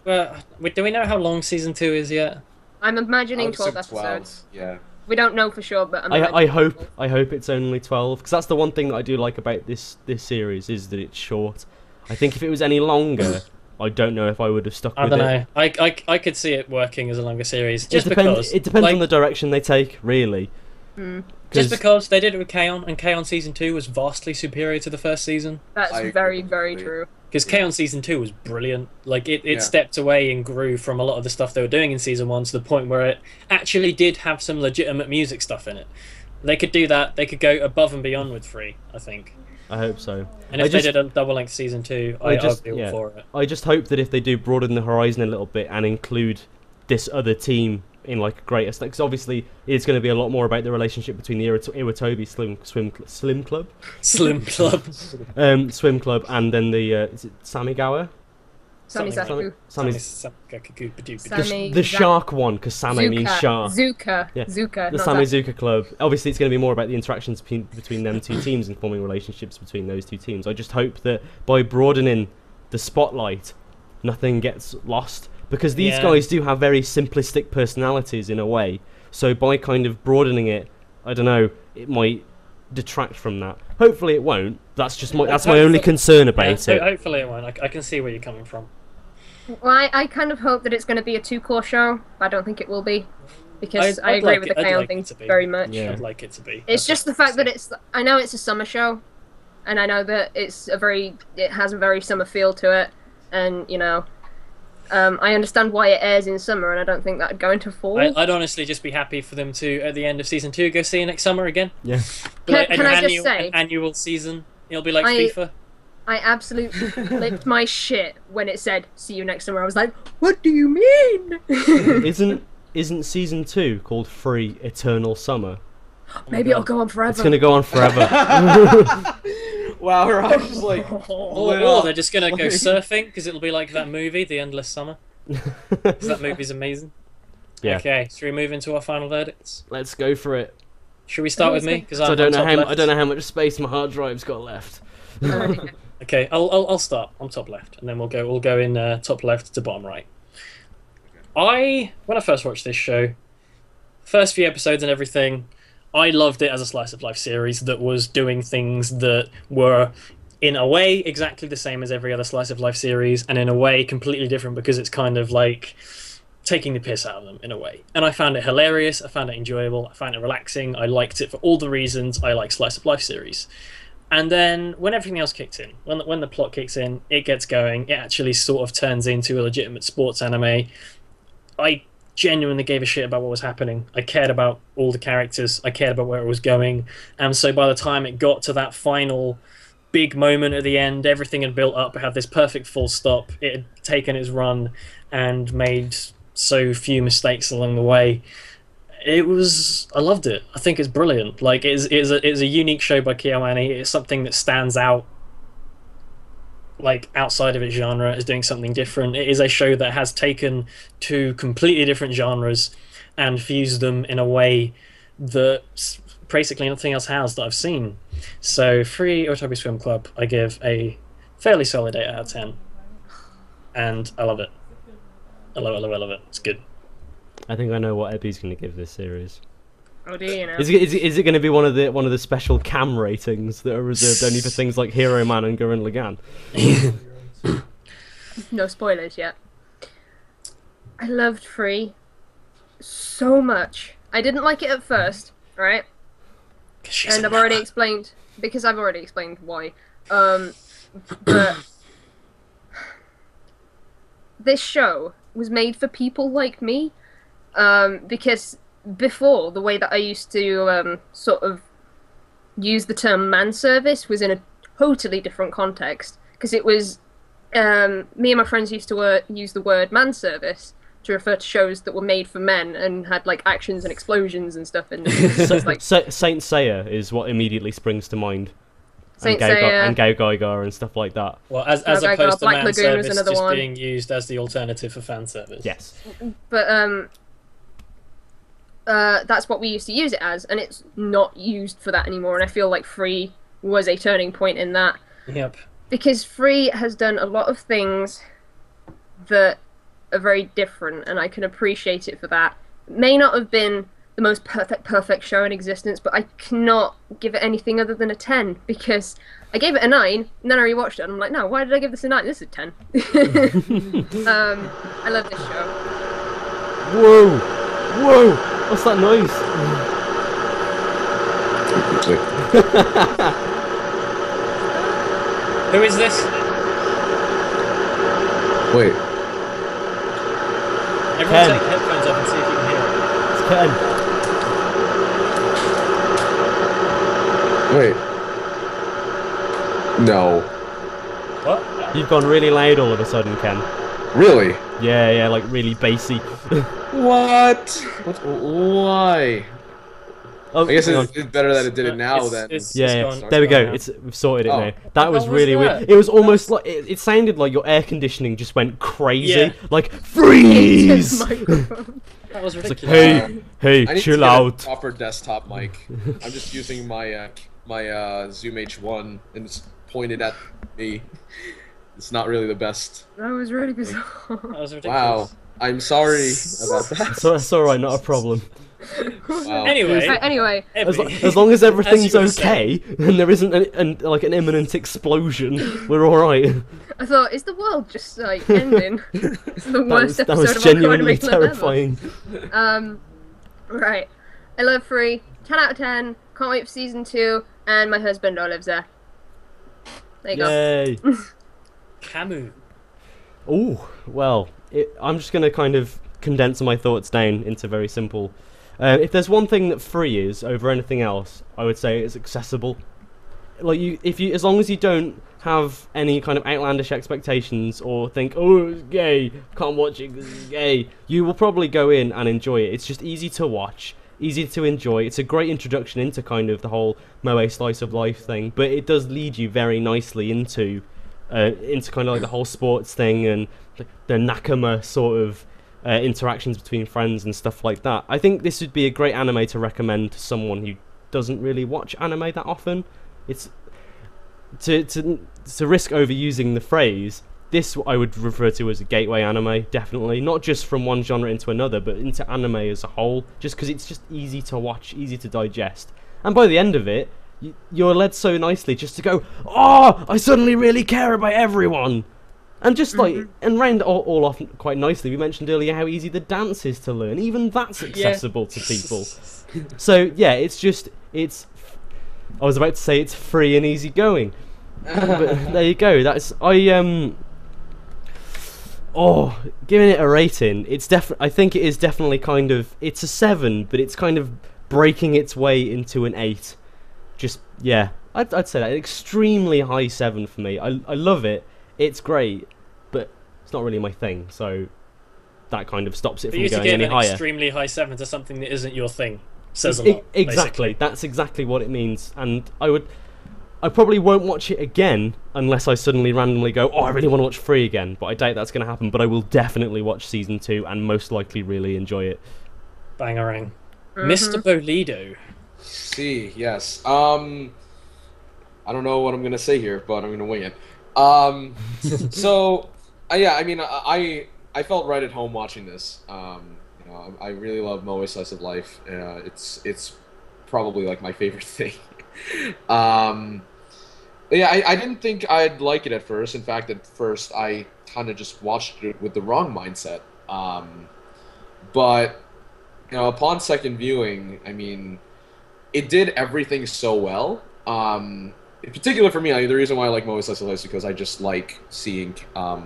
it. hope. Do we know how long season 2 is yet? I'm imagining Out 12 of 12, episodes. Yeah. We don't know for sure, but I'm I imagining hope 12. it's only 12, because that's the one thing that I do like about this series is that it's short. I think if it was any longer, I don't know if I would have stuck I with don't it. know. I could see it working as a longer series. Just it depends. because. It depends like, on the direction they take, really. Just because they did it with K-On! And K-On! Season 2 was vastly superior to the first season. That's I agree very, very completely. true. Because K-On! Season 2 was brilliant. Like, it Yeah. stepped away and grew from a lot of the stuff they were doing in Season 1 to the point where it actually did have some legitimate music stuff in it. They could do that. They could go above and beyond with 3, I think. I hope so. And if they did a double-length season 2, I'd be all for it. I just hope that if they do broaden the horizon a little bit and include this other team in like a greater, because obviously it's going to be a lot more about the relationship between the Iwatobi Swim Club, Swim Club, and then the is it Samigawa? Samizaku. The shark one, because Same means shark. Zuka. Yeah. Zuka. The Samizuka Club. Obviously, it's going to be more about the interactions between them two teams and forming relationships between those two teams. I just hope that by broadening the spotlight, nothing gets lost. Because these guys do have very simplistic personalities in a way. So by kind of broadening it, I don't know, it might detract from that. Hopefully it won't. That's just my only concern about it. Hopefully it won't. I can see where you're coming from. Well, I kind of hope that it's going to be a 2-core show, but I don't think it will be. Because I agree with the Kaon thing very much. Yeah. I'd like it to be. It's just the fact that I know it's a summer show, and I know that it has a very summer feel to it, and, you know, I understand why it airs in summer, and I don't think that'd go into fall. I'd honestly just be happy for them to, at the end of season 2, go see you next summer again. Yeah. Can I just say, an annual season? It'll be like FIFA. I absolutely flipped my shit when it said "see you next summer." I was like, "What do you mean?" Isn't season 2 called Free Eternal Summer? Maybe it'll go on forever. It's gonna go on forever. Wow, Raj is like... Or they're just going to go surfing, because it'll be like that movie, The Endless Summer. Because that movie's amazing. Yeah. Okay, should we move into our final verdicts? Let's go for it. Should we start with me? Because I don't know how much space my hard drive's got left. Okay, I'll start. I'm top left, and then we'll go in top left to bottom right. When I first watched this show, first few episodes and everything, I loved it as a slice of life series that was doing things that were, in a way, exactly the same as every other slice of life series, and in a way, completely different because it's kind of like taking the piss out of them, in a way. And I found it hilarious, I found it enjoyable, I found it relaxing, I liked it for all the reasons I like slice of life series. And then, when everything else kicks in, when the plot kicks in, it gets going, it actually sort of turns into a legitimate sports anime. I genuinely gave a shit about what was happening. I cared about all the characters. I cared about where it was going. And so by the time it got to that final big moment at the end, everything had built up. It had this perfect full stop. It had taken its run and made so few mistakes along the way. I loved it. I think it's brilliant. Like, it's a unique show by KyoAni. It's something that stands out, like, outside of its genre, as doing something different. It is a show that has taken two completely different genres and fused them in a way that basically nothing else has that I've seen. So, Free Iwatobi Swim Club, I give a fairly solid 8 out of 10. And I love it. I love it. It's good. I think I know what Ebby's going to give this series. Oh, do you know? Is it going to be one of the special cam ratings that are reserved only for things like Hero Man and Gurren Lagann? No spoilers yet. I loved Free so much. I didn't like it at first, right? And I've already explained why. But this show was made for people like me, because before, the way that I used to sort of use the term man service was in a totally different context, because it was me and my friends used to use the word man service to refer to shows that were made for men and had like actions and explosions and stuff in them. Like Saint Seiya is what immediately springs to mind. Saint Seiya and Gao Gaigar and stuff like that. Well, as opposed to Black man Lagoon was service another just one. being used as the alternative for fan service. Yes. But that's what we used to use it as, and it's not used for that anymore, and I feel like Free was a turning point in that. Yep. Because Free has done a lot of things that are very different, and I can appreciate it for that. It may not have been the most perfect show in existence, but I cannot give it anything other than a 10, because I gave it a 9, and then I rewatched it, and I'm like, no, why did I give this a 9? This is a 10. I love this show. Whoa! What's that noise? Who is this? Ken. Wait. Everyone take headphones off and see if you can hear it. It's Ken. Wait. No. What? You've gone really loud all of a sudden, Ken. Really? Yeah, like really bassy. What? Why? Oh, I guess hang on. it's better that it did it now than. Yeah, gone. there we go. Now. We've sorted it Oh. now. That was What was really that? weird. It was almost like it sounded like your air conditioning just went crazy. Yeah. Like Into the freeze. microphone. That was It's like, ridiculous. hey, I need to chill get a out. proper desktop mic. I'm just using my Zoom H1 and it's pointed at me. It's not really the best. That was really bizarre. That was ridiculous. Wow. I'm sorry about that. So that's all right, not a problem. Wow. Anyway, Right, anyway, As long as everything's you were okay and there isn't like an imminent explosion, we're all right. I thought, is the world just like ending? It's the worst That episode was of genuinely OKKO Club ever. terrifying. Right. I love Free. 10 out of 10. Can't wait for season 2. And my husband all lives there. There you go. Yay. Camus. Oh, well, I'm just going to kind of condense my thoughts down into very simple. If there's one thing that Free is over anything else, I would say it's accessible. Like as long as you don't have any kind of outlandish expectations or think, oh, it's gay, can't watch it 'cause it's gay, you will probably go in and enjoy it. It's just easy to watch, easy to enjoy. It's a great introduction into kind of the whole moe slice of life thing, but it does lead you very nicely into kind of like the whole sports thing and the nakama sort of interactions between friends and stuff like that. I think this would be a great anime to recommend to someone who doesn't really watch anime that often. It's to risk overusing the phrase. This I would refer to as a gateway anime, definitely. Not just from one genre into another, but into anime as a whole. Just because it's just easy to watch, easy to digest, and by the end of it, you're led so nicely just to go, oh, I suddenly really care about everyone. And just like, and round all off quite nicely, we mentioned earlier how easy the dance is to learn. Even that's accessible to people. So yeah, I was about to say it's free and easy going, but there you go. Giving it a rating, I think it is definitely kind of, it's a 7, but it's kind of breaking its way into an 8. Just yeah, I'd say that an extremely high 7 for me. I love it. It's great, but it's not really my thing. So that kind of stops it For from you to going give any an higher. extremely high 7 to something that isn't your thing says a lot. Exactly. Basically. That's exactly what it means. And I probably won't watch it again unless I suddenly randomly go, oh, I really want to watch Free again. But I doubt that's going to happen. But I will definitely watch season 2 and most likely really enjoy it. Bangarang. Mr. Bolido. See, yes. I don't know what I'm gonna say here, but I'm gonna wing it. So, yeah, I mean, I felt right at home watching this. You know, I really love moe slice of life. It's probably like my favorite thing. Yeah, I didn't think I'd like it at first. In fact, at first I kind of just watched it with the wrong mindset. But you know, upon second viewing, I mean, it did everything so well. In particular for me, the reason why I like moe slice of life is because I just like seeing, I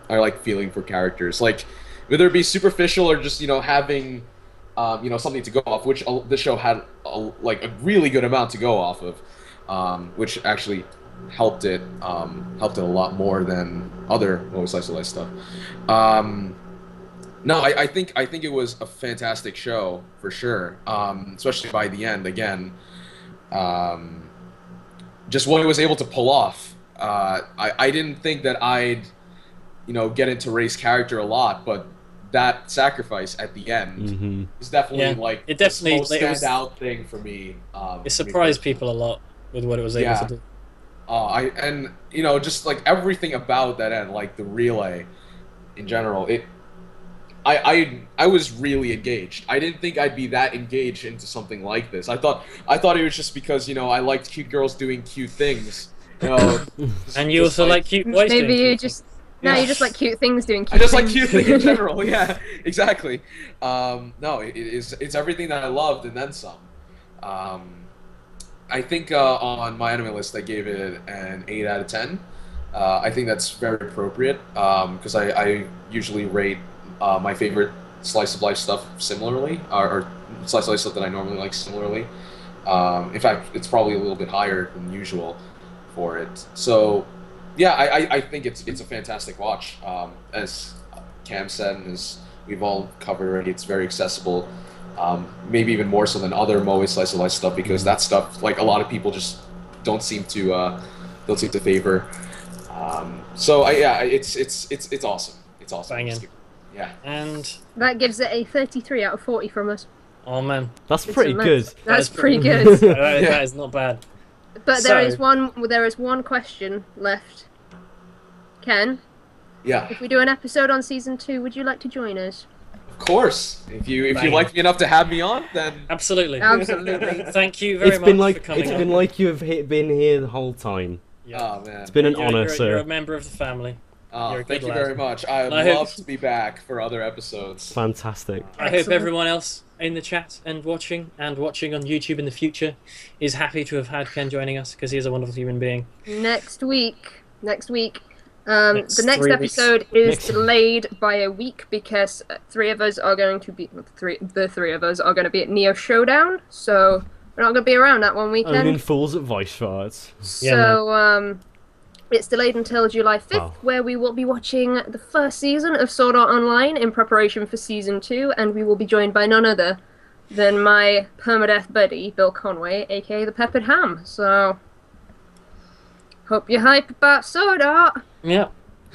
like feeling for characters. Like, whether it be superficial or just, you know, having, you know, something to go off, which this show had, like, a really good amount to go off of, which actually helped it a lot more than other moe slice of life stuff. No, I think it was a fantastic show for sure, especially by the end. Again, just what it was able to pull off. I didn't think that I'd, you know, get into Ray's character a lot, but that sacrifice at the end is definitely like it definitely the most like, standout thing for me. It surprised people a lot with what it was able to do. And you know, just like everything about that end, like the relay in general, I was really engaged. I didn't think I'd be that engaged into something like this. I thought it was just because, you know, I liked cute girls doing cute things. You know, and you also like cute boys. Maybe doing you cute just things. no, you just like cute things doing cute I just things. like cute things in general. Yeah, exactly. No, it's everything that I loved and then some. I think on my anime list I gave it an 8 out of 10. I think that's very appropriate because I usually rate my favorite slice of life stuff similarly, or slice of life stuff that I normally like similarly. In fact, it's probably a little bit higher than usual for it. So, yeah, I think it's a fantastic watch. As Cam said, and as we've all covered already, it's very accessible. Maybe even more so than other Moe slice of life stuff, because that stuff, like, a lot of people just don't seem to favor. It's awesome. It's awesome. Banging. Yeah. And That gives it a 33 out of 40 from us. oh man, That's pretty good. That's is pretty pretty- good. that is not bad. But there is So- one question left. Ken, Yeah. if we do an episode on season 2, would you like to join us? Of course. If you Banging. like me enough to have me on, then Um, Absolutely. Absolutely. Thank you very much for coming It's on. been like you have been here the whole time. Yeah. oh man. It's been an You're- honour, you're, sir. You're a member of the family. Oh, You're a thank good you lad. very much. I'd I hope- love to be back for other episodes. Fantastic. I hope Excellent. everyone else in the chat and watching on YouTube in the future is happy to have had Ken joining us, because he is a wonderful human being. Next week. Next The next 3 weeks. episode is Next- delayed by a week because the three of us are going to be at Neo Showdown, so we're not going to be around that one weekend. Owning fools at Vice Farts. Yeah, So it's delayed until July 5th, Wow. where we will be watching the first season of Sword Art Online in preparation for season 2, and we will be joined by none other than my permadeath buddy Bill Conway, aka the Peppered Ham. So hope you're hype about Sword Art. Yeah.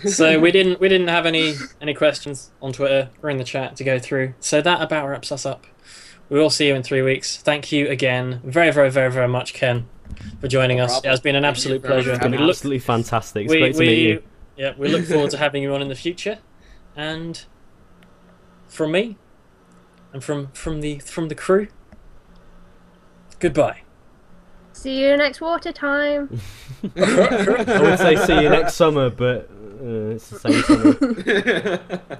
So we didn't have any questions on Twitter or in the chat to go through. So that about wraps us up. We will see you in 3 weeks. Thank you again, very, very, very, very much, Ken, for joining No us. problem. It has been an Thank absolute you for pleasure. It's been We look- absolutely fantastic. It's great to meet you. Yeah, we look forward to having you on in the future. And from me, and from the crew, goodbye. See you next water time. I would say see you next summer, but it's the same summer.